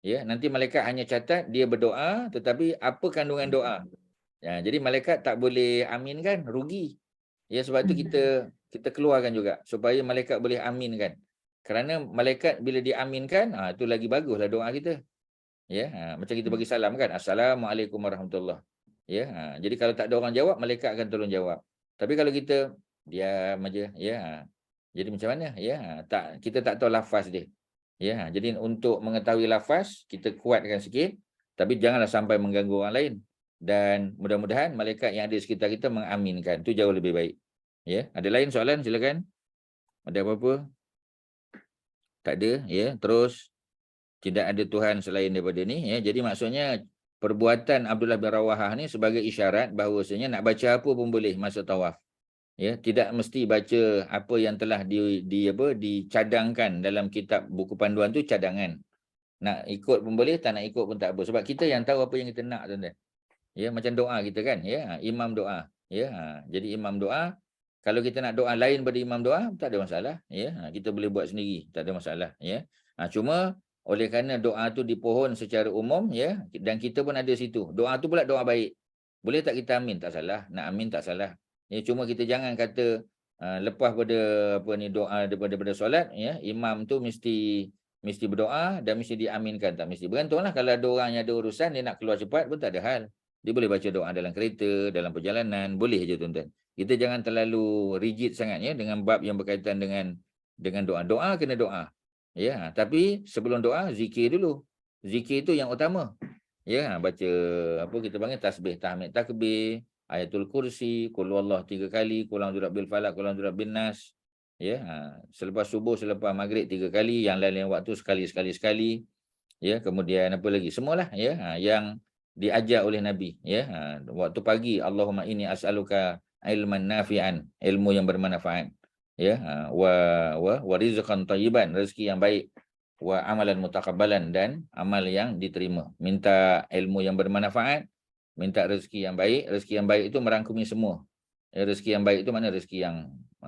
Ya, nanti malaikat hanya catat dia berdoa, tetapi apa kandungan doa. Ya, jadi malaikat tak boleh aminkan, rugi. Ya, sebab itu kita keluarkan juga supaya malaikat boleh aminkan. Kerana malaikat bila diaminkan, itu lagi baguslah doa kita. Ya, macam kita bagi salam kan, Assalamualaikum warahmatullahi. Ya, jadi kalau tak ada orang jawab, malaikat akan tolong jawab. Tapi kalau kita diam aja, ya, jadi macam mana? Ya, kita tak tahu lafaz dia. Ya, jadi untuk mengetahui lafaz, kita kuatkan sikit, tapi janganlah sampai mengganggu orang lain. Dan mudah-mudahan malaikat yang ada di sekitar kita mengaminkan. Itu jauh lebih baik. Ya, ada lain soalan? Silakan. Ada apa-apa? Tak ada, ya. Terus tidak ada Tuhan selain daripada ni, ya. Jadi maksudnya perbuatan Abdullah bin Rawahah ni sebagai isyarat bahawasanya nak baca apa pun boleh masa tawaf. Ya, tidak mesti baca apa yang telah dicadangkan dalam kitab buku panduan tu, cadangan. Nak ikut pun boleh, tak nak ikut pun tak apa. Sebab kita yang tahu apa yang kita nak, tuan-tuan. Ya, macam doa kita kan, ya, imam doa. Ya, jadi imam doa, kalau kita nak doa lain pada imam doa, tak ada masalah. Ya, kita boleh buat sendiri, tak ada masalah. Ya, cuma oleh kerana doa tu dipohon secara umum, ya, dan kita pun ada situ. Doa tu pula doa baik. Boleh tak kita amin? Tak salah. Nak amin tak salah. Ya, cuma kita jangan kata lepas pada apa ni doa daripada solat, ya, imam tu mesti berdoa dan mesti diaminkan, tak mesti. Bergantunglah, kalau ada orang yang ada urusan dia nak keluar cepat pun tak ada hal. Dia boleh baca doa dalam kereta, dalam perjalanan, boleh je, tuan-tuan. Kita jangan terlalu rigid sangat, ya, dengan bab yang berkaitan dengan doa. Doa kena doa. Ya, tapi sebelum doa zikir dulu. Zikir itu yang utama. Ya, baca apa kita panggil tasbih, tahmid, takbir, ayatul kursi, qul huwallahu 3 kali, qul a'udzu birabbil falaq, qul a'udzu birabbin nas. Ya, selepas subuh, selepas maghrib 3 kali, yang lain-lain waktu sekali. Ya, kemudian apa lagi? Semualah, ya, yang diajar oleh Nabi, ya. Waktu pagi, Allahumma inni as'aluka ilman nafi'an, ilmu yang bermanfaat. Ya, wa rizqan thayyiban, rezeki yang baik, wa amalan mutakabbalan, dan amal yang diterima. Minta ilmu yang bermanfaat, minta rezeki yang baik. Rezeki yang baik itu merangkumi semua. Ya, rezeki yang baik itu mana? Rezeki yang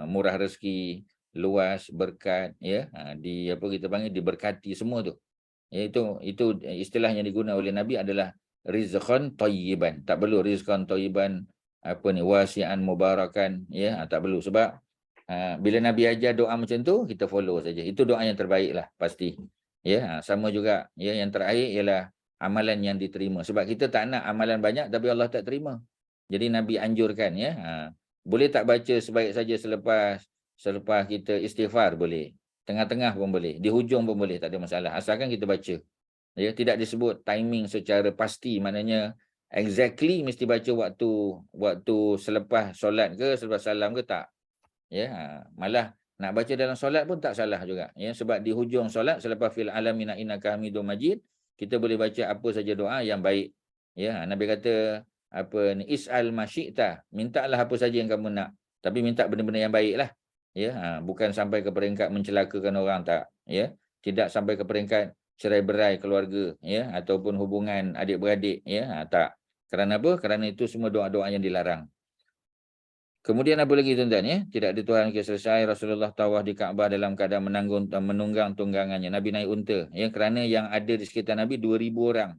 murah, rezeki luas, berkat, ya, di apa kita panggil, diberkati semua tu. Ya, itu istilah yang digunakan oleh Nabi adalah rizqan thayyiban. Tak perlu rizqan thayyiban apa ni, wasi'an mubarakan, ya, tak perlu. Sebab bila Nabi ajar doa macam tu, kita follow saja. Itu doa yang terbaik lah, pasti. Ya, sama juga, ya, yang terakhir ialah amalan yang diterima. Sebab kita tak nak amalan banyak tapi Allah tak terima. Jadi Nabi anjurkan, ya. Boleh tak baca sebaik saja selepas kita istighfar, boleh. Tengah-tengah pun boleh, di hujung pun boleh, tak ada masalah. Asalkan kita baca. Ya, tidak disebut timing secara pasti, maknanya exactly mesti baca waktu selepas solat ke, selepas salam ke, tak. Ya, malah nak baca dalam solat pun tak salah juga, ya, sebab di hujung solat selepas fil alamina innaka hamidum majid, kita boleh baca apa saja doa yang baik. Ya, Nabi kata apa ni, is'al masyita, mintalah apa saja yang kamu nak, tapi minta benda-benda yang baiklah. Ya, bukan sampai ke peringkat mencelakakan orang, tak. Ya, tidak sampai ke peringkat cerai berai keluarga, ya, ataupun hubungan adik-beradik, ya, tak. Kerana apa? Kerana itu semua doa-doa yang dilarang. Kemudian apa lagi tuan-tuan, ya? Tidak ada Tuhan yang selesai. Rasulullah tawaf di Kaabah dalam keadaan menunggang tunggangannya. Nabi naik unta, ya, kerana yang ada di sekitar Nabi 2,000 orang.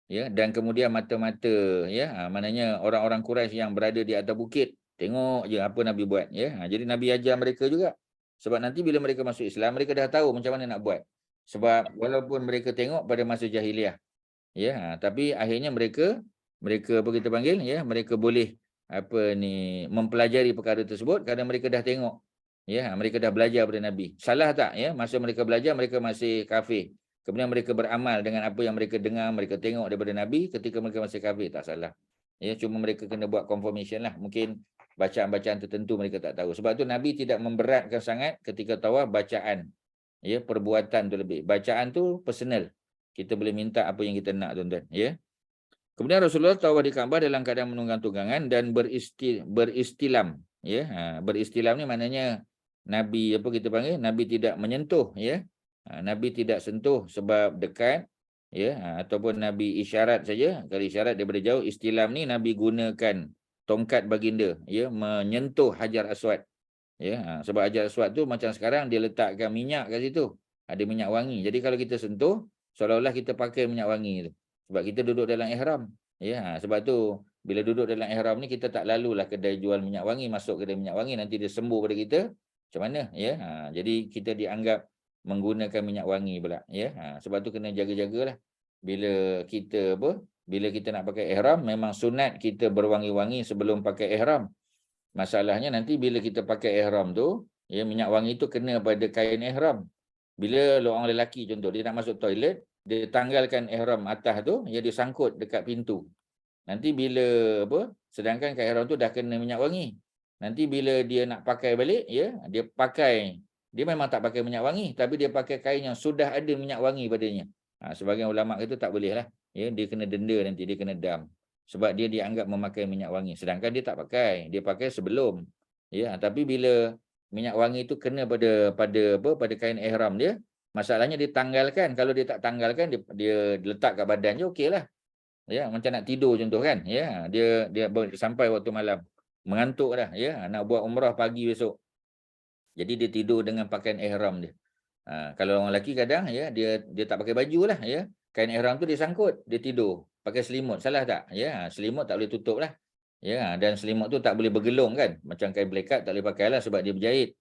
Ya, dan kemudian mata-mata, ya, maknanya orang-orang Quraisy yang berada di atas bukit tengok je apa Nabi buat, ya. Jadi Nabi ajar mereka juga. Sebab nanti bila mereka masuk Islam, mereka dah tahu macam mana nak buat. Sebab walaupun mereka tengok pada masa jahiliah, ya, tapi akhirnya mereka apa kita panggil, ya, mereka boleh apa ni mempelajari perkara tersebut kerana mereka dah tengok, ya, mereka dah belajar pada Nabi. Salah tak, ya, masa mereka belajar mereka masih kafir, kemudian mereka beramal dengan apa yang mereka dengar, mereka tengok daripada Nabi ketika mereka masih kafir, tak salah. Ya, cuma mereka kena buat confirmation lah, mungkin bacaan-bacaan tertentu mereka tak tahu. Sebab tu Nabi tidak memberatkan sangat ketika tawaf bacaan, ya, perbuatan tu lebih. Bacaan tu personal, kita boleh minta apa yang kita nak, tuan-tuan, ya. Kemudian Rasulullah tawaf di Kaabah dalam keadaan menunggang tunggangan dan beristilam, ya. Beristilam ni maknanya Nabi apa kita panggil, Nabi tidak menyentuh, ya. Nabi tidak sentuh sebab dekat, ya, ataupun Nabi isyarat saja. Kalau isyarat daripada jauh, istilam ni Nabi gunakan tongkat baginda, ya, menyentuh Hajar Aswad, ya. Sebab Hajar Aswad tu macam sekarang dia letakkan minyak kat situ, ada minyak wangi. Jadi kalau kita sentuh, seolah-olah kita pakai minyak wangi tu. Sebab kita duduk dalam ihram. Ya, sebab tu bila duduk dalam ihram ni kita tak lalulah kedai jual minyak wangi, masuk kedai minyak wangi nanti dia sembuh pada kita. Macam mana, ya? Jadi kita dianggap menggunakan minyak wangi pula, ya. Sebab tu kena jaga-jagalah. Bila kita nak pakai ihram, memang sunat kita berwangi-wangi sebelum pakai ihram. Masalahnya nanti bila kita pakai ihram tu, ya, minyak wangi tu kena pada kain ihram. Bila orang lelaki contoh dia nak masuk toilet, dia tanggalkan ihram atas tu, ya, dia sangkut dekat pintu. Nanti bila sedangkan kat ihram tu dah kena minyak wangi. Nanti bila dia nak pakai balik, ya, dia memang tak pakai minyak wangi, tapi dia pakai kain yang sudah ada minyak wangi padanya. Sebagian ulama kata tak boleh lah. Ya, dia kena denda nanti, dia kena dam. Sebab dia dianggap memakai minyak wangi. Sedangkan dia tak pakai, dia pakai sebelum. Ya, tapi bila minyak wangi itu kena pada kain ihram dia, masalahnya ditanggalkan. Kalau dia tak tanggalkan, dia letak kat badan je, okeylah. Ya, macam nak tidur contoh kan. Ya, dia sampai waktu malam, mengantuk dah, ya, nak buat umrah pagi besok. Jadi dia tidur dengan pakaian ihram dia. Kalau orang lelaki kadang, ya, dia tak pakai baju lah, ya. Kain ihram tu dia sangkut, dia tidur pakai selimut. Salah tak? Ya, selimut tak boleh tutup lah. Ya, dan selimut tu tak boleh bergelung kan. Macam kain blekat tak boleh pakai lah sebab dia berjahit.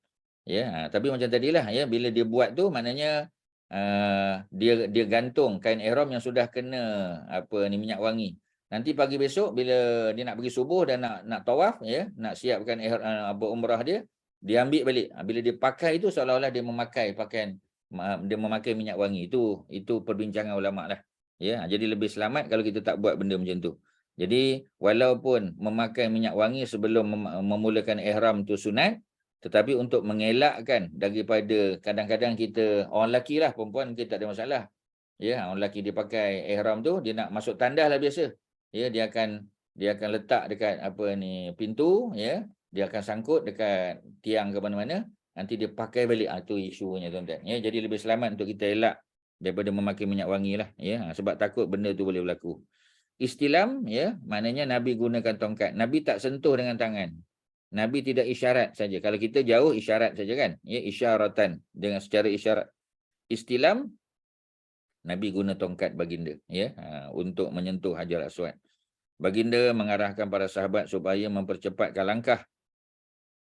Ya, tapi macam tadilah, ya, bila dia buat tu maknanya dia gantung kain ihram yang sudah kena minyak wangi. Nanti pagi besok bila dia nak pergi subuh dan nak tawaf, ya, nak siapkan umrah dia ambil balik. Bila dia pakai itu seolah-olah dia memakai pakaian, dia memakai minyak wangi. Itu perbincangan ulama lah. Ya, jadi lebih selamat kalau kita tak buat benda macam tu. Jadi walaupun memakai minyak wangi sebelum memulakan ihram tu sunat, tetapi untuk mengelakkan daripada kadang-kadang kita, orang lelaki lah, perempuan mungkin tak ada masalah. Ya, orang lelaki dia pakai ihram tu, dia nak masuk tandas lah biasa. Ya, dia akan letak dekat pintu, ya. Dia akan sangkut dekat tiang ke mana-mana, nanti dia pakai balik. Itu isunya, tuan-tuan. Ya, jadi lebih selamat untuk kita elak daripada memakai minyak wangi lah, ya, sebab takut benda tu boleh berlaku. Istilam, ya, maknanya Nabi gunakan tongkat. Nabi tak sentuh dengan tangan. Nabi tidak isyarat saja. Kalau kita jauh isyarat saja kan, ya, isyaratan, dengan secara isyarat. Istilam, Nabi guna tongkat baginda, ya, untuk menyentuh Hajar Aswad. Baginda mengarahkan para sahabat supaya mempercepatkan langkah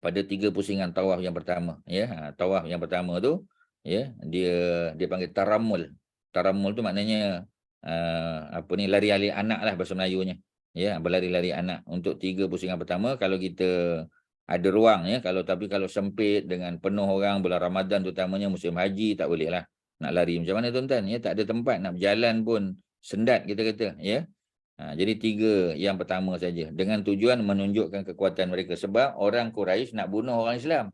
pada 3 pusingan tawaf yang pertama, ya. Tawaf yang pertama tu, ya, dia panggil taramul. Taramul tu maknanya lari-lari anak lah bahasa Melayunya. Ya, berlari-lari anak untuk 3 pusingan pertama. Kalau kita ada ruang, ya, tapi kalau sempit dengan penuh orang bulan Ramadan terutamanya musim haji, tak boleh lah nak lari macam mana tuan-tuan, ya, tak ada tempat nak berjalan pun sendat kita kata, ya. Jadi 3 yang pertama saja dengan tujuan menunjukkan kekuatan mereka, sebab orang Quraisy nak bunuh orang Islam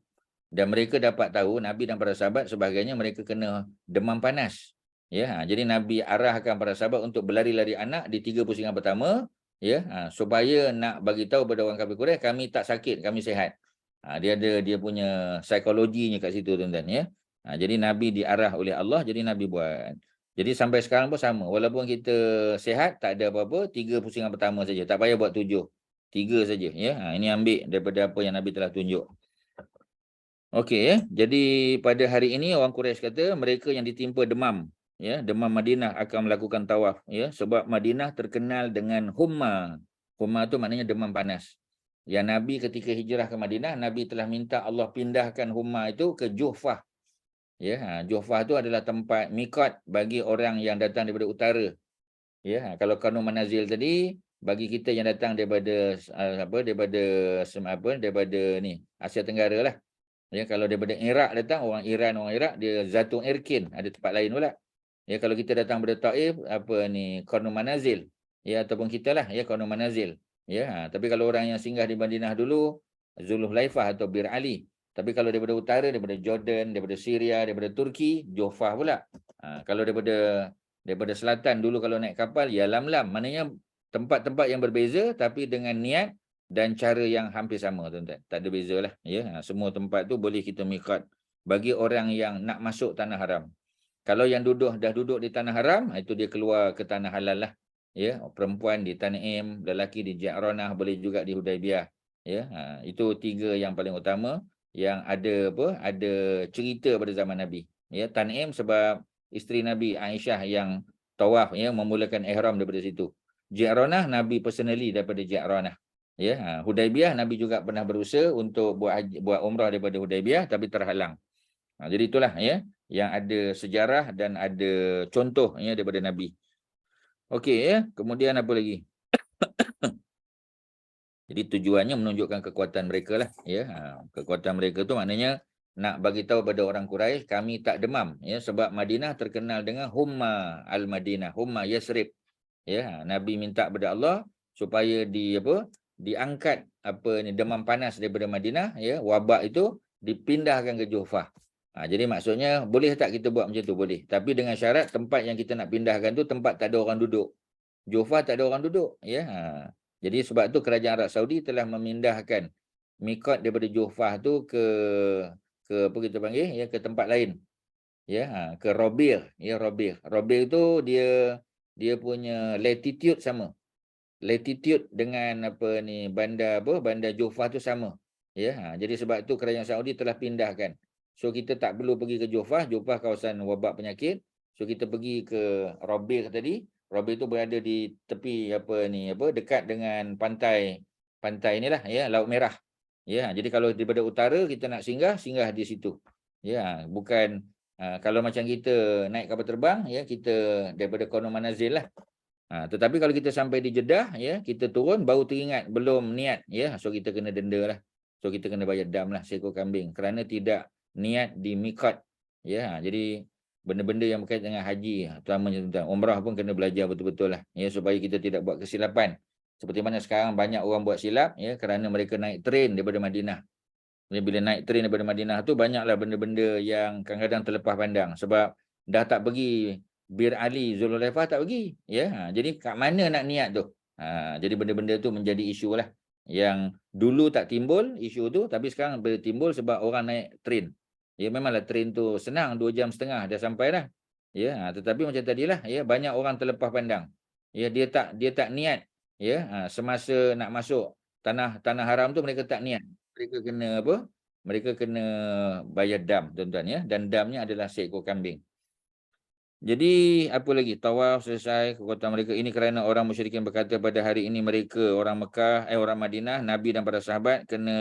dan mereka dapat tahu Nabi dan para sahabat sebagainya mereka kena demam panas. Ya, jadi Nabi arahkan para sahabat untuk berlari-lari anak di 3 pusingan pertama, ya, supaya nak bagi tahu pada orang kafir Quraisy kami tak sakit, kami sihat. Dia ada dia punya psikologinya kat situ tuan-tuan, ya. Jadi Nabi diarah oleh Allah, jadi Nabi buat. Jadi sampai sekarang pun sama. Walaupun kita sihat, tak ada apa-apa, 3 pusingan pertama saja. Tak payah buat 7. 3 saja, ya. Ini ambil daripada apa yang Nabi telah tunjuk. Okey, ya. Jadi pada hari ini orang Quraisy kata mereka yang ditimpa demam, ya, demam Madinah akan melakukan tawaf, ya, sebab Madinah terkenal dengan humma. Humma tu maknanya demam panas. Yang Nabi ketika hijrah ke Madinah, Nabi telah minta Allah pindahkan humma itu ke Juhfah. Ya, Juhfah tu adalah tempat mikot bagi orang yang datang daripada utara. Ya, kalau Kanu Manazil tadi bagi kita yang datang daripada daripada ni Asia Tenggara lah. Ya, kalau daripada Iraq datang, orang Iran, orang Iraq, dia Zaitun Irkin, ada tempat lain pula. Ya, kalau kita datang dari Taif, Kanu Manazil. Ya, ataupun kita lah, ya, Kanu Manazil. Ya, tapi kalau orang yang singgah di Madinah dulu, Zulhulaifah atau Bir Ali. Tapi kalau daripada utara, daripada Jordan, daripada Syria, daripada Turki, Jufah pula. Kalau daripada selatan dulu kalau naik kapal, ya Lamlam. Maknanya tempat-tempat yang berbeza tapi dengan niat dan cara yang hampir sama, tuan-tuan. Tak ada beza lah. Ya, semua tempat tu boleh kita miqat bagi orang yang nak masuk tanah haram. Kalau yang dah duduk di tanah haram, itu dia keluar ke tanah halal lah. Ya, perempuan di Tan'im, lelaki di Ja'ranah, boleh juga di Hudaibiyah. Ya, itu 3 yang paling utama yang ada cerita pada zaman Nabi. Ya, Tan'im sebab isteri Nabi Aisyah yang tawaf, ya, memulakan ihram daripada situ. Ja'ranah Nabi personally daripada Ja'ranah. Ya, Hudaibiyah Nabi juga pernah berusaha untuk buat umrah daripada Hudaibiyah tapi terhalang. Jadi itulah, ya, yang ada sejarah dan ada contoh, ya, daripada Nabi. Okey, ya, kemudian apa lagi? Jadi tujuannya menunjukkan kekuatan mereka lah, ya. Kekuatan mereka tu maknanya nak bagi tahu pada orang Quraisy kami tak demam, ya, sebab Madinah terkenal dengan humma al-Madinah, humma Yasrib. Ya, Nabi minta kepada Allah supaya diangkat demam panas daripada Madinah, ya, wabak itu dipindahkan ke Juhfah. Jadi maksudnya boleh tak kita buat macam tu? Boleh. Tapi dengan syarat tempat yang kita nak pindahkan tu tempat tak ada orang duduk. Juhfah tak ada orang duduk, ya. Jadi sebab tu kerajaan Arab Saudi telah memindahkan mikot daripada Juhfah tu ke apa kita panggil, ya, ke tempat lain. Ya, ke Robil, ya, Robil. Robil tu dia punya latitude sama. Latitude dengan bandar Juhfah tu sama. Ya, jadi sebab tu kerajaan Saudi telah pindahkan. So kita tak perlu pergi ke Juhfah, Juhfah kawasan wabak penyakit. So kita pergi ke Robil tadi. Robil tu berada di tepi dekat dengan pantai inilah, ya, Laut Merah. Ya, jadi kalau daripada utara kita nak singgah di situ. Ya, bukan kalau macam kita naik kapal terbang, ya, kita daripada Kanu Manazil lah. Tetapi kalau kita sampai di Jeddah, ya, kita turun baru teringat belum niat, ya, so kita kena denda lah. So kita kena bayar dam lah, seekor kambing kerana tidak niat di miqat. Ya, jadi benda-benda yang berkaitan dengan haji, terutamanya tentang umrah pun kena belajar betul-betul lah, ya, supaya kita tidak buat kesilapan. Seperti mana sekarang banyak orang buat silap, ya, kerana mereka naik train daripada Madinah. Bila naik train daripada Madinah tu banyaklah benda-benda yang kadang-kadang terlepas pandang sebab dah tak pergi Bir Ali, Zulhulaifah tak pergi, ya. Jadi kat mana nak niat tu? Jadi benda-benda tu menjadi isu lah yang dulu tak timbul isu tu tapi sekarang bertimbul sebab orang naik train. Ya, memanglah train tu senang 2.5 jam dah sampai dah. Ya, tetapi macam tadilah, ya, banyak orang terlepas pandang. Ya, dia tak niat, ya, semasa nak masuk tanah haram tu mereka tak niat. Mereka kena Mereka kena bayar dam, tuan-tuan, ya, dan damnya adalah seekor kambing. Jadi apa lagi? Tawaf selesai, kekuatan mereka ini kerana orang musyrikin berkata pada hari ini mereka orang Madinah, Nabi dan para sahabat kena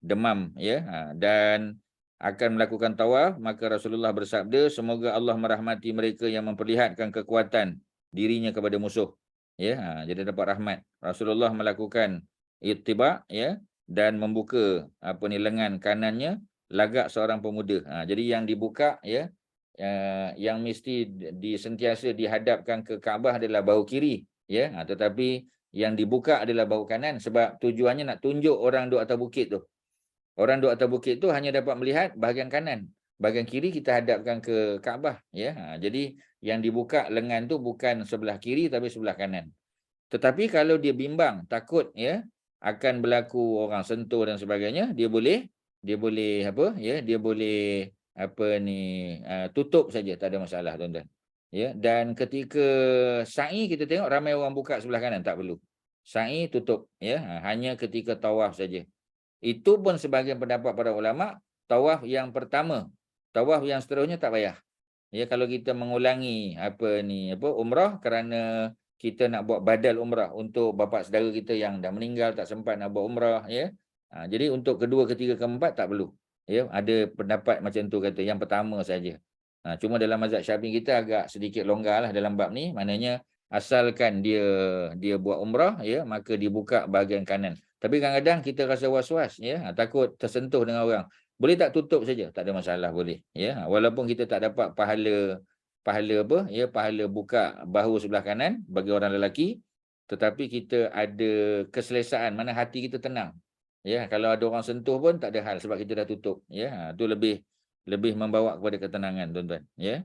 demam, ya, dan akan melakukan tawaf. Maka Rasulullah bersabda, semoga Allah merahmati mereka yang memperlihatkan kekuatan dirinya kepada musuh. Ya, jadi dapat rahmat. Rasulullah melakukan ittiba, ya, dan membuka lengan kanannya lagak seorang pemuda. Jadi yang dibuka, ya, yang mesti sentiasa dihadapkan ke Kaabah adalah bahu kiri, ya, tetapi yang dibuka adalah bahu kanan sebab tujuannya nak tunjuk orang duduk atas bukit tu. Orang duduk atas bukit tu hanya dapat melihat bahagian kanan. Bahagian kiri kita hadapkan ke Kaabah, ya. Jadi yang dibuka lengan tu bukan sebelah kiri tapi sebelah kanan. Tetapi kalau dia bimbang, takut, ya, akan berlaku orang sentuh dan sebagainya, dia boleh tutup saja, tak ada masalah, tuan-tuan. Ya, dan ketika sa'i kita tengok ramai orang buka sebelah kanan, tak perlu. Sa'i tutup, ya, hanya ketika tawaf saja. Itu pun sebahagian pendapat para ulama, tawaf yang pertama. Tawaf yang seterusnya tak payah. Ya, kalau kita mengulangi umrah kerana kita nak buat badal umrah untuk bapa saudara kita yang dah meninggal tak sempat nak buat umrah, ya. Jadi untuk kedua, ketiga, keempat tak perlu. Ya, ada pendapat macam tu kata yang pertama saja. Cuma dalam mazhab Syafi'i kita agak sedikit longgarlah dalam bab ni, maknanya asalkan dia buat umrah, ya, maka dibuka bahagian kanan. Tapi kadang-kadang kita rasa was-was, ya, takut tersentuh dengan orang. Boleh tak tutup saja? Tak ada masalah, boleh. Ya, walaupun kita tak dapat pahala buka bahu sebelah kanan bagi orang lelaki, tetapi kita ada keselesaan, mana hati kita tenang. Ya, kalau ada orang sentuh pun tak ada hal sebab kita dah tutup. Ya, itu lebih membawa kepada ketenangan, tuan-tuan. Ya.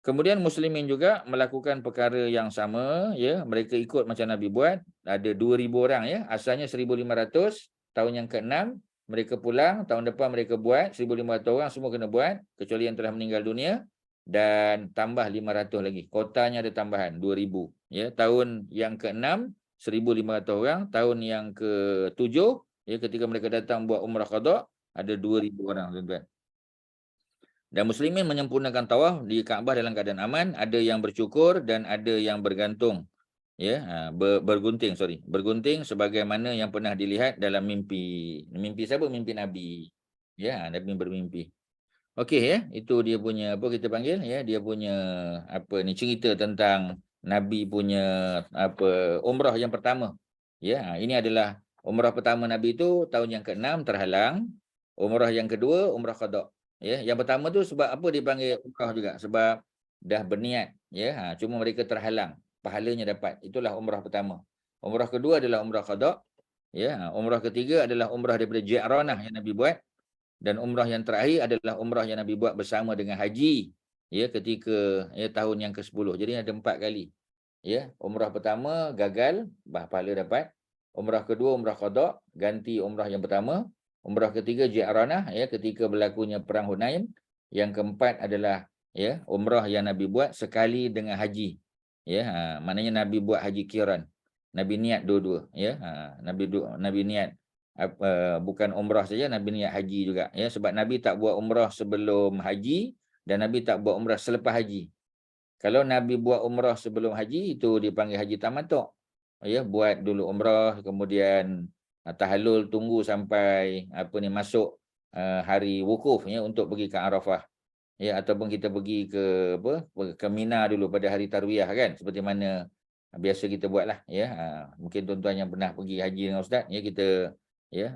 Kemudian muslimin juga melakukan perkara yang sama, ya, mereka ikut macam Nabi buat, ada 2,000 orang, ya, asalnya 1,500, tahun yang ke-6 mereka pulang, tahun depan mereka buat 1,500 orang semua kena buat kecuali yang telah meninggal dunia dan tambah 500 lagi. Kotanya ada tambahan 2,000, ya. Tahun yang ke-6 1,500 orang, tahun yang ke-7, ya, ketika mereka datang buat umrah qada ada 2,000 orang, tuan-tuan. Dan muslimin menyempurnakan tawaf di Kaabah dalam keadaan aman, ada yang bercukur dan ada yang bergantung. Ya, bergunting sebagaimana yang pernah dilihat dalam mimpi. Mimpi siapa? Mimpi Nabi. Ya, Nabi bermimpi. Okey, ya, itu dia punya kita panggil, ya, dia punya cerita tentang Nabi punya umrah yang pertama. Ya, ini adalah umrah pertama Nabi itu tahun yang ke-6 terhalang. Umrah yang kedua umrah qada. Ya, yang pertama tu sebab apa dipanggil umrah juga? Sebab dah berniat, ya. Cuma mereka terhalang, pahalanya dapat. Itulah umrah pertama. Umrah kedua adalah umrah qada. Ya, umrah ketiga adalah umrah daripada Ji'ranah yang Nabi buat. Dan umrah yang terakhir adalah umrah yang Nabi buat bersama dengan haji, ya, ketika, ya, tahun yang ke-10. Jadi ada 4 kali. Ya, umrah pertama gagal, pahala dapat. Umrah kedua umrah qada, ganti umrah yang pertama. Umrah ketiga Ji'ranah, ya, ketika berlakunya perang Hunain. Yang keempat adalah, ya, umrah yang Nabi buat sekali dengan haji. Ya, maknanya Nabi buat haji qiran. Nabi niat dua-dua, ya. Nabi niat bukan umrah saja, Nabi niat haji juga, ya, sebab Nabi tak buat umrah sebelum haji dan Nabi tak buat umrah selepas haji. Kalau Nabi buat umrah sebelum haji itu dipanggil haji tamattu'. Ya, buat dulu umrah kemudian tahallul, tunggu sampai masuk hari wukuf, ya, untuk pergi ke Arafah. Ya, ataupun kita pergi ke Mina dulu pada hari tarwiyah, kan, seperti mana biasa kita buatlah, ya. Mungkin tuan-tuan yang pernah pergi haji dengan ustaz, ya, kita, ya,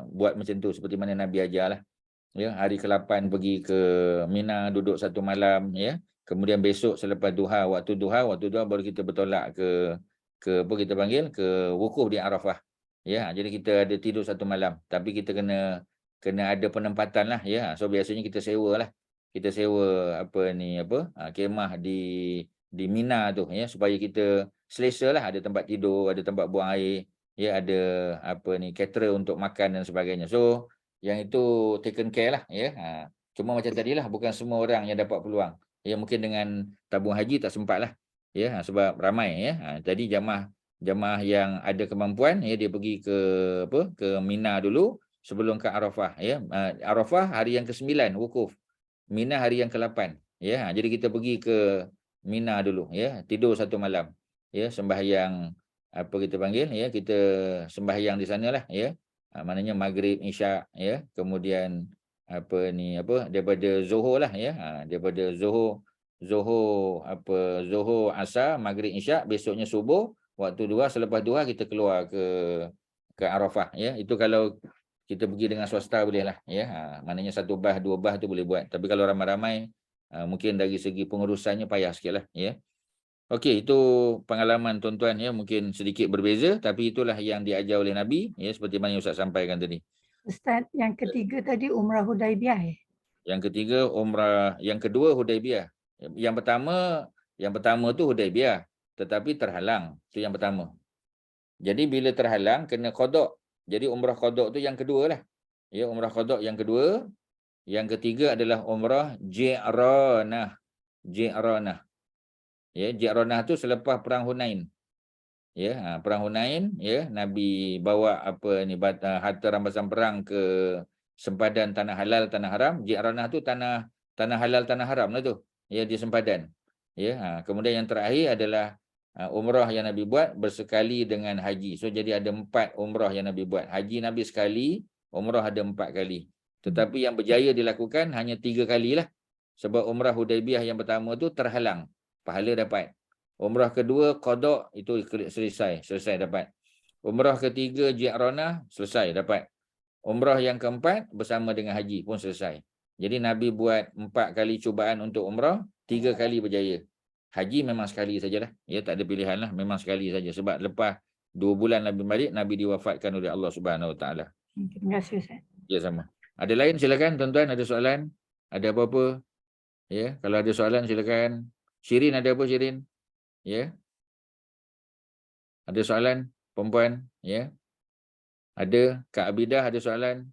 buat macam tu seperti mana Nabi ajarlah. Ya, hari ke-8 pergi ke Mina, duduk 1 malam, ya. Kemudian besok selepas waktu duha baru kita bertolak ke kita panggil ke wukuf di Arafah. Ya, jadi kita ada tidur 1 malam, tapi kita kena ada penempatan lah, ya. So biasanya kita sewa lah. Kita sewa kemah di Mina tu, ya, supaya kita selesa lah, ada tempat tidur, ada tempat buang air, ya, ada caterer untuk makan dan sebagainya. So yang itu taken care lah, ya. Cuma macam tadilah, bukan semua orang yang dapat peluang. Ya, mungkin dengan tabung haji tak sempat lah, ya, sebab ramai, ya. Jadi jamaah yang ada kemampuan, ya, dia pergi ke Mina dulu sebelum ke Arafah, ya. Arafah hari yang ke-9 wukuf. Mina hari yang ke-8, ya. Jadi kita pergi ke Mina dulu, ya, tidur 1 malam, ya, sembahyang kita panggil, ya, kita sembahyang di sanalah, ya. Maknanya maghrib, isyak, ya, kemudian daripada Zuhur lah, ya. Daripada Zuhur Zuhur, asar, maghrib, isyak, besoknya subuh, waktu duha, selepas duha kita keluar ke Arafah, ya. Itu kalau kita pergi dengan swasta boleh lah, ya. Maknanya 1 bah 2 bah tu boleh buat. Tapi kalau ramai-ramai mungkin dari segi pengurusannya payah sikit lah, ya. Okey, itu pengalaman tuan-tuan, ya, mungkin sedikit berbeza tapi itulah yang diajar oleh Nabi, ya, seperti mana yang Ustaz sampaikan tadi. Ustaz, yang ketiga tadi Umrah Hudaibiyah ya? Yang ketiga umrah, yang kedua Hudaibiyah. Yang pertama tu Hudaibiyah tetapi terhalang. Itu yang pertama. Jadi bila terhalang kena qada. Jadi umrah qada tu yang kedua lah. Ya, umrah qada yang kedua. Yang ketiga adalah umrah Ji'ranah. Ji'ranah. Ya, Ji'ranah tu selepas perang Hunain. Ya, perang Hunain, ya, Nabi bawa harta rampasan perang ke sempadan tanah halal, tanah haram. Ji'ranah tu tanah halal, tanah haram lah tu. Ya, di sempadan. Ya, kemudian yang terakhir adalah umrah yang Nabi buat bersekali dengan haji. So jadi ada 4 umrah yang Nabi buat. Haji Nabi sekali, umrah ada 4 kali. Tetapi yang berjaya dilakukan hanya 3 kali lah. Sebab umrah Hudaibiyah yang pertama tu terhalang. Pahala dapat. Umrah kedua qada, itu selesai dapat. Umrah ketiga Ji'ranah selesai dapat. Umrah yang keempat bersama dengan haji pun selesai. Jadi Nabi buat 4 kali cubaan untuk umrah, 3 kali berjaya. Haji memang sekali sajalah. Ya, tak ada pilihan lah, memang sekali saja. Sebab lepas 2 bulan Nabi balik, Nabi diwafatkan oleh Allah Subhanahu Wa Taala. Terima kasih Ustaz. Ya, sama. Ada lain silakan tuan-tuan, ada soalan? Ada apa-apa? Ya, kalau ada soalan silakan. Shirin ada apa Shirin? Ya. Ada soalan perempuan? Ya. Ada Kak Abidah ada soalan?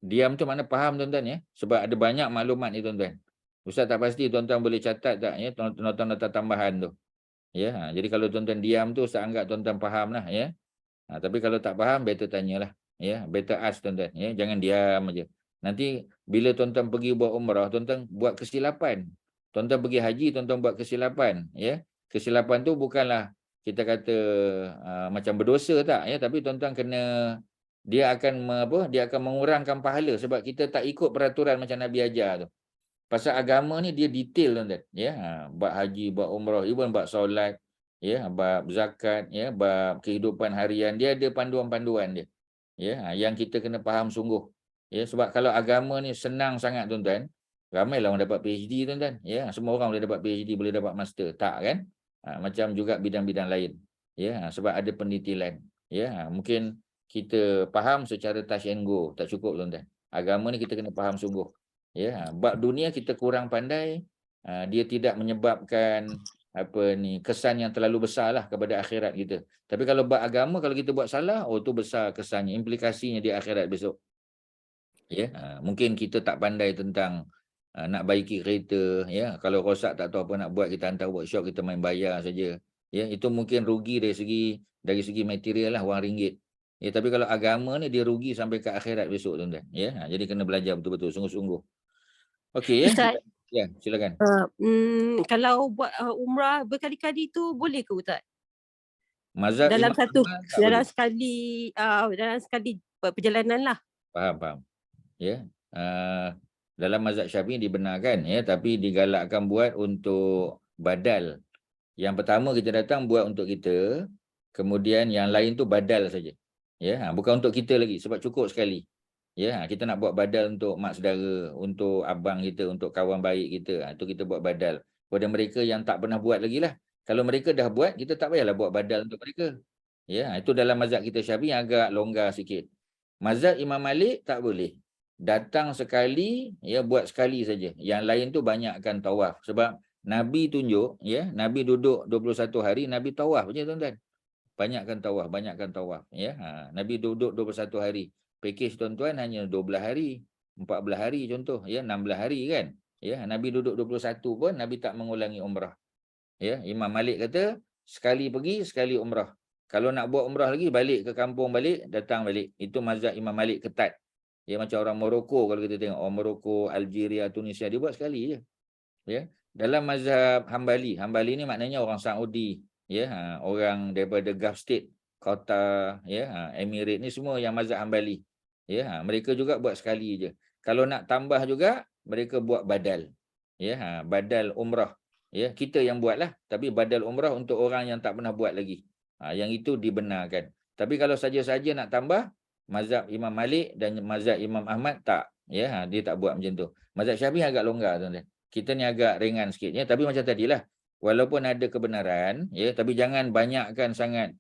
Diam tu mana faham tuan-tuan, ya. Sebab ada banyak maklumat ni tuan-tuan. Ustaz tak pasti tuan-tuan boleh catat tak, ya, nota-nota tambahan tu. Ya, jadi kalau tuan-tuan diam tu Ustaz anggap tuan-tuan faham lah, ya. Tapi kalau tak faham better tanyalah, ya. Better ask tuan-tuan, ya. Jangan diam aja. Nanti bila tuan-tuan pergi buat umrah, tuan-tuan buat kesilapan. Tuan-tuan pergi haji, tuan-tuan buat kesilapan, ya. Kesilapan tu bukanlah kita kata macam berdosa tak, ya, tapi tuan-tuan kena, dia akan mengurangkan pahala sebab kita tak ikut peraturan macam Nabi ajar tu. Pasal agama ni dia detail tuan-tuan, ya. Bab haji, bab umrah, even bab solat, ya, bab zakat, ya, bab kehidupan harian, dia ada panduan-panduan dia. Ya, yang kita kena faham sungguh. Ya, sebab kalau agama ni senang sangat tuan-tuan, ramailah orang dapat PhD tuan-tuan, ya. Semua orang boleh dapat PhD, boleh dapat master, tak kan? Macam juga bidang-bidang lain. Ya, sebab ada pendetilan. Ya, mungkin kita faham secara touch and go, tak cukup tuan-tuan. Agama ni kita kena faham sungguh. Ya, bab dunia kita kurang pandai, dia tidak menyebabkan kesan yang terlalu besar lah kepada akhirat kita. Tapi kalau bab agama, kalau kita buat salah, tu besar kesannya, implikasinya di akhirat besok. Ya, mungkin kita tak pandai tentang nak baiki kereta, ya. Kalau rosak tak tahu apa nak buat, kita hantar workshop, kita main bayar saja. Ya, itu mungkin rugi dari segi material lah, wang ringgit. Ya, tapi kalau agama ni dia rugi sampai ke akhirat besok tuan-tuan. Ya, jadi kena belajar betul-betul, sungguh-sungguh. Okey, ya. Ustaz, Ya, silakan. kalau buat umrah berkali-kali tu boleh ke Ustaz? Mazhab Dalam Imam Ahmad tak boleh. dalam sekali perjalanan lah. Faham. Ya. Dalam mazhab Syafi'i dibenarkan, ya, tapi digalakkan buat untuk badal. Yang pertama kita datang buat untuk kita, kemudian yang lain tu badal saja. Ya, bukan untuk kita lagi sebab cukup sekali. Ya, kita nak buat badal untuk mak saudara, untuk abang kita, untuk kawan baik kita, itu kita buat badal. Kepada mereka yang tak pernah buat lagi lah. Kalau mereka dah buat, kita tak payahlah buat badal untuk mereka. Ya, itu dalam mazhab kita Syafi'i agak longgar sikit. Mazhab Imam Malik tak boleh. Datang sekali, ya, buat sekali saja. Yang lain tu banyakkan tawaf. Sebab Nabi tunjuk, ya, Nabi duduk 21 hari, Nabi tawaf je tuan-tuan. Banyakkan tawaf, ya. Nabi duduk 21 hari. Pakej tuan-tuan hanya 12 hari, 14 hari contoh, ya, 16 hari kan. Ya, Nabi duduk 21 pun Nabi tak mengulangi umrah. Ya, Imam Malik kata sekali pergi, sekali umrah. Kalau nak buat umrah lagi, balik ke kampung balik, datang balik. Itu mazhab Imam Malik ketat. Ya, macam orang Morocco, kalau kita tengok orang Morocco, Algeria, Tunisia, dia buat sekali je. Ya, dalam mazhab Hambali ni maknanya orang Saudi, ya, orang daripada Gulf State, Qatar, ya, Emirat ni semua yang mazhab Hambali. Ya, mereka juga buat sekali je. Kalau nak tambah juga, mereka buat badal. Ya, badal umrah. Ya, kita yang buatlah, tapi badal umrah untuk orang yang tak pernah buat lagi. Yang itu dibenarkan. Tapi kalau saja-saja nak tambah, mazhab Imam Malik dan mazhab Imam Ahmad tak. Ya, dia tak buat macam tu. Mazhab Syafi'i agak longgar, tuan-tuan. Kita ni agak ringan sikit, ya. Tapi macam tadilah, walaupun ada kebenaran, ya, tapi jangan banyakkan sangat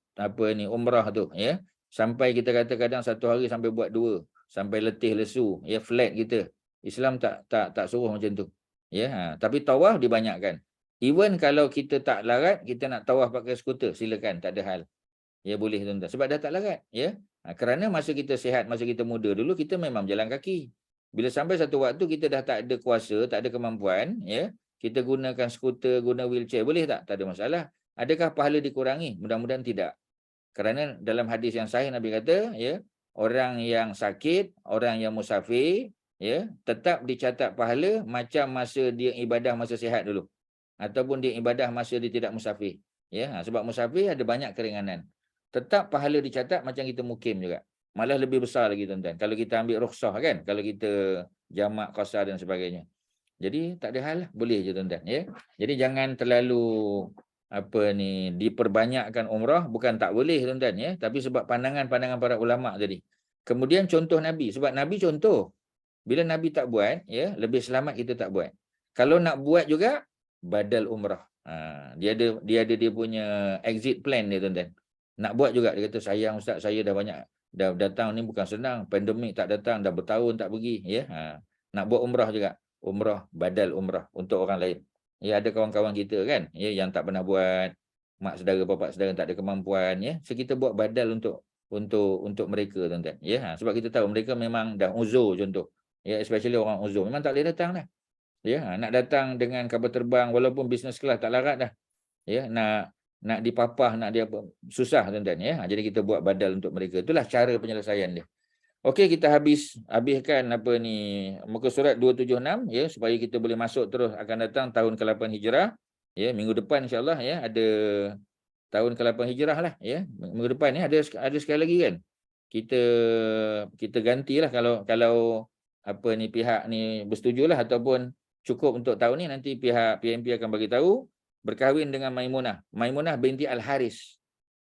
umrah tu, ya. Sampai kita kata kadang satu hari sampai buat 2, sampai letih lesu, ya, flat kita. Islam tak suruh macam tu. Ya, tapi tawaf dibanyakkan. Even kalau kita tak larat, kita nak tawaf pakai skuter, silakan, tak ada hal. Ya, boleh tuan-tuan. Sebab dah tak larat, ya. Kerana masa kita sihat, masa kita muda dulu, kita memang berjalan kaki. Bila sampai satu waktu kita dah tak ada kuasa, tak ada kemampuan, ya, kita gunakan skuter, guna wheelchair, boleh tak? Tak ada masalah. Adakah pahala dikurangi? Mudah-mudahan tidak. Kerana dalam hadis yang sahih Nabi kata, ya, orang yang sakit, orang yang musafir, ya, tetap dicatat pahala macam masa dia ibadah masa sihat dulu, ataupun dia ibadah masa dia tidak musafir. Ya, sebab musafir ada banyak keringanan. Tetap pahala dicatat macam kita mukim juga. Malah lebih besar lagi tuan-tuan. Kalau kita ambil rukhsah kan, kalau kita jamak qasar dan sebagainya. Jadi tak ada hal lah, boleh je tuan-tuan, ya. Jadi jangan terlalu diperbanyakkan umrah, bukan tak boleh tuan-tuan, ya, tapi sebab pandangan-pandangan para ulama tadi. Kemudian contoh Nabi, sebab Nabi contoh. Bila Nabi tak buat, ya, lebih selamat kita tak buat. Kalau nak buat juga, badal umrah. Dia ada dia punya exit plan dia tuan-tuan. Nak buat juga, dia kata, sayang Ustaz, saya dah banyak, dah datang ni bukan senang, pandemik tak datang, dah bertahun tak pergi, ya. Nak buat umrah juga, umrah, badal umrah untuk orang lain. Ya, ada kawan-kawan kita kan, ya, yang tak pernah buat, mak saudara, bapak saudara tak ada kemampuan, ya. So kita buat badal untuk mereka tuan-tuan. Ya, sebab kita tahu mereka memang dah uzur contoh. Ya, especially orang uzur memang tak boleh datang dah. Ya, nak datang dengan kapal terbang walaupun business class tak larat dah. Ya, nak dipapah, nak dia susah tuan-tuan, ya. Jadi kita buat badal untuk mereka. Itulah cara penyelesaian dia. Okey, kita habiskan muka surat 276, ya, supaya kita boleh masuk terus akan datang tahun ke-8 Hijrah, ya, minggu depan insya-Allah, ya, ada tahun ke-8 Hijrah lah, ya. Minggu depan ni ada sekali lagi kan. Kita gantilah kalau pihak ni bersetujulah ataupun cukup untuk tahun ni, nanti pihak PMP akan bagi tahu berkahwin dengan Maimunah binti Al-Haris,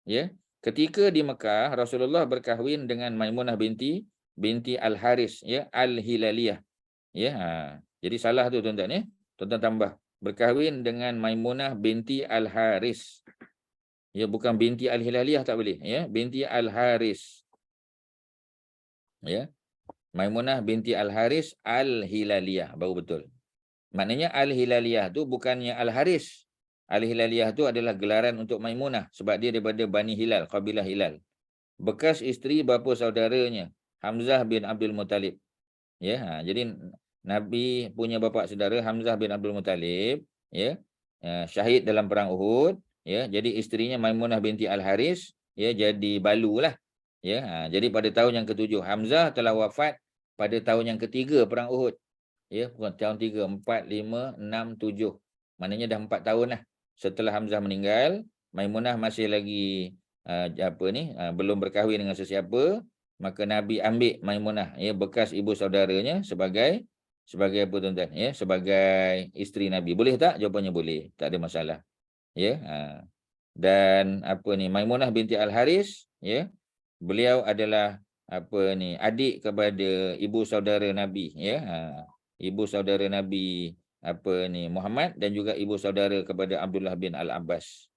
ya. Ketika di Mekah, Rasulullah berkahwin dengan Maimunah binti Al-Haris, ya, Al-Hilaliyah. Ya, jadi salah tu tuan-tuan, ya. Tuan-tuan tambah berkahwin dengan Maimunah binti Al-Haris. Ya, bukan binti Al-Hilaliyah, tak boleh, ya. Binti Al-Haris. Ya. Maimunah binti Al-Haris Al-Hilaliyah baru betul. Maknanya Al-Hilaliyah tu bukannya Al-Haris. Al-Hilaliyah tu adalah gelaran untuk Maimunah sebab dia daripada Bani Hilal, kabilah Hilal. Bekas isteri bapa saudaranya Hamzah bin Abdul Muttalib. Ya, jadi Nabi punya bapa saudara Hamzah bin Abdul Muttalib, ya, syahid dalam perang Uhud, ya. Jadi isterinya Maimunah binti Al-Haris, ya, jadi balulah. Ya, jadi pada tahun yang ke-7 Hamzah telah wafat pada tahun yang ke-3 perang Uhud. Ya, tahun 3, 4, 5, 6, 7. Maknanya dah 4 tahun lah. Setelah Hamzah meninggal, Maimunah masih lagi belum berkahwin dengan sesiapa, maka Nabi ambil Maimunah, ya, bekas ibu saudaranya sebagai apa tuan-tuan, ya, sebagai isteri Nabi. Boleh tak? Jawapannya boleh. Tak ada masalah. Ya, dan Maimunah binti Al-Haris, ya, beliau adalah adik kepada ibu saudara Nabi, ya. Ibu saudara Nabi Muhammad dan juga ibu saudara kepada Abdullah bin Al-Abbas.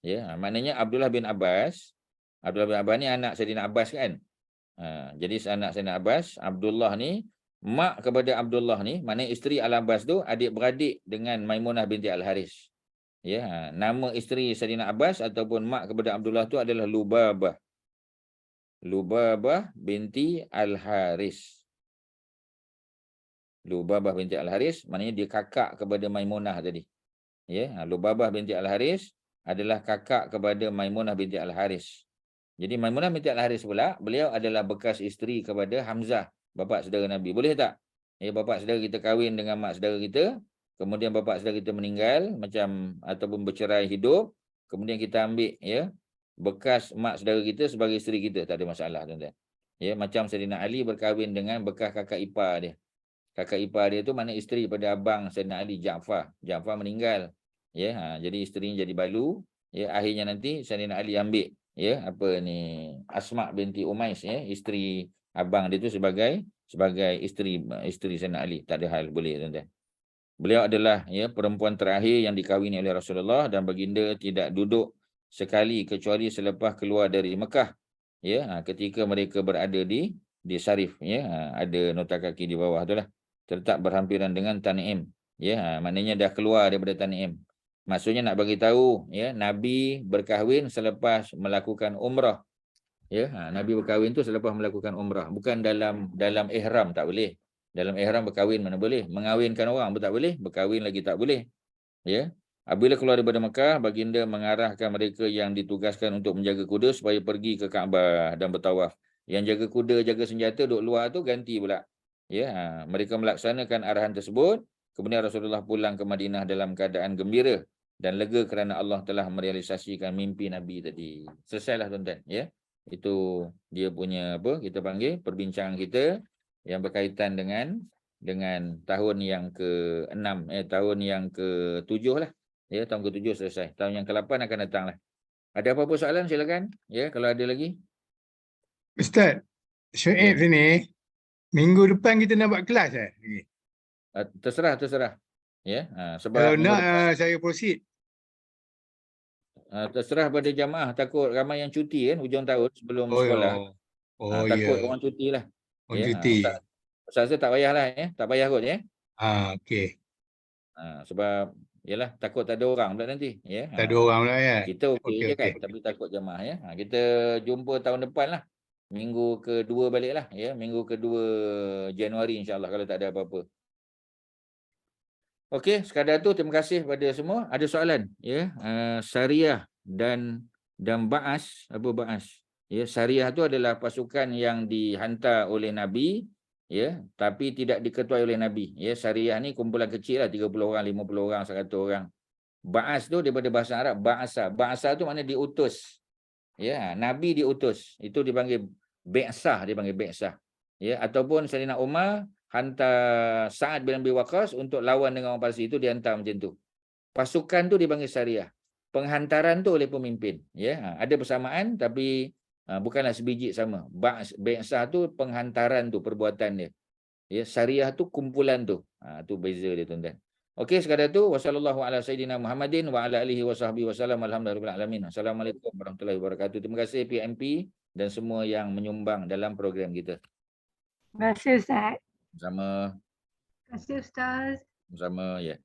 Ya, maknanya Abdullah bin Abbas ni anak Saidina Abbas kan. Jadi anak Saidina Abbas, Abdullah ni mak kepada Abdullah ni, maknanya isteri Al-Abbas tu adik-beradik dengan Maimunah binti Al-Haris. Ya, nama isteri Saidina Abbas ataupun mak kepada Abdullah tu adalah Lubabah binti Al-Haris. Lubabah binti Al-Haris maknanya dia kakak kepada Maimunah tadi. Ya, Lubabah binti Al-Haris adalah kakak kepada Maimunah binti Al-Haris. Jadi Maimunah binti Al-Haris pula, beliau adalah bekas isteri kepada Hamzah, bapa saudara Nabi. Boleh tak? Ya, bapa saudara kita kahwin dengan mak saudara kita, kemudian bapa saudara kita meninggal ataupun bercerai hidup, kemudian kita ambil, ya, bekas mak saudara kita sebagai isteri kita, tak ada masalah tuan-tuan. Ya, macam Saidina Ali berkahwin dengan bekas kakak ipar dia. Kakak ipar dia tu mana isteri pada abang Sayyidina Ali, Ja'far. Ja'far meninggal. Ya, jadi isterinya jadi balu. Ya, akhirnya nanti Sayyidina Ali ambil apa ni Asma binti Umais, isteri abang dia tu sebagai isteri Sayyidina Ali. Tak ada hal, boleh tuan-tuan. Beliau adalah perempuan terakhir yang dikahwini oleh Rasulullah, dan baginda tidak duduk sekali kecuali selepas keluar dari Mekah. Ketika mereka berada di Sarif, ada nota kaki di bawah tu lah. Terletak berhampiran dengan Tan'im. Maknanya dah keluar daripada Tan'im. Maksudnya nak bagi tahu, Nabi berkahwin selepas melakukan umrah. Nabi berkahwin tu selepas melakukan umrah, bukan dalam ihram, tak boleh. Dalam ihram berkahwin mana boleh? Mengawinkan orang pun tak boleh, berkahwin lagi tak boleh. Apabila keluar daripada Mekah, baginda mengarahkan mereka yang ditugaskan untuk menjaga kuda supaya pergi ke Kaabah dan bertawaf. Yang jaga kuda, jaga senjata duduk luar tu ganti pula. Mereka melaksanakan arahan tersebut. Kemudian Rasulullah pulang ke Madinah dalam keadaan gembira dan lega kerana Allah telah merealisasikan mimpi Nabi tadi. Selesailah tuan-tuan. Itu dia punya kita panggil perbincangan kita yang berkaitan dengan tahun yang ke-6, tahun yang ke-7 lah. Tahun ke-7 selesai. Tahun yang ke-8 akan datang lah. Ada apa-apa soalan silakan. Kalau ada lagi. Ustaz, Syuib sini, minggu depan kita nak buat kelas Terserah. Sebab kalau minggu nak depan, saya proceed. terserah pada jamaah. Takut ramai yang cuti kan hujung tahun sebelum sekolah. Takut orang cuti lah. Orang cuti. Ustaz tak payahlah. Tak payah kot. Okey. Sebab yalah, takut tak ada orang pula nanti. Tak ada orang pula ya. Kita okey je kan, tapi takut jamaah. Kita jumpa tahun depan lah. Minggu kedua balik lah. Minggu kedua Januari insyaAllah kalau tak ada apa-apa. Okey, sekadar tu terima kasih pada semua. Ada soalan? Syariah dan Ba'as. Apa Ba'as? Syariah tu adalah pasukan yang dihantar oleh Nabi, tapi tidak diketuai oleh Nabi. Syariah ni kumpulan kecil lah, 30 orang, 50 orang, 100 orang. Ba'as tu daripada bahasa Arab, Ba'asa. Ba'asa tu makna diutus. Nabi diutus. Itu dipanggil Bi'sah, ataupun Sayyidina Umar hantar Sa'ad bin Abi Waqqas untuk lawan dengan orang Parsi, itu dihantar macam tu. Pasukan tu dipanggil syariah. Penghantaran tu oleh pemimpin. Ada persamaan tapi bukanlah sebiji sama. Bi'sah tu penghantaran tu, perbuatan dia. Syariah tu kumpulan tu. Tu beza dia tuan-tuan. Okey, sekadar tu wasallallahu ala sayidina Muhammadin wa ala alihi wasahbihi wasallam. Alhamdulillahirabbil alamin. Assalamualaikum warahmatullahi wabarakatuh. Terima kasih PMP dan semua yang menyumbang dalam program kita. Terima kasih Ustaz. Sama. Terima kasih Ustaz. Sama ya.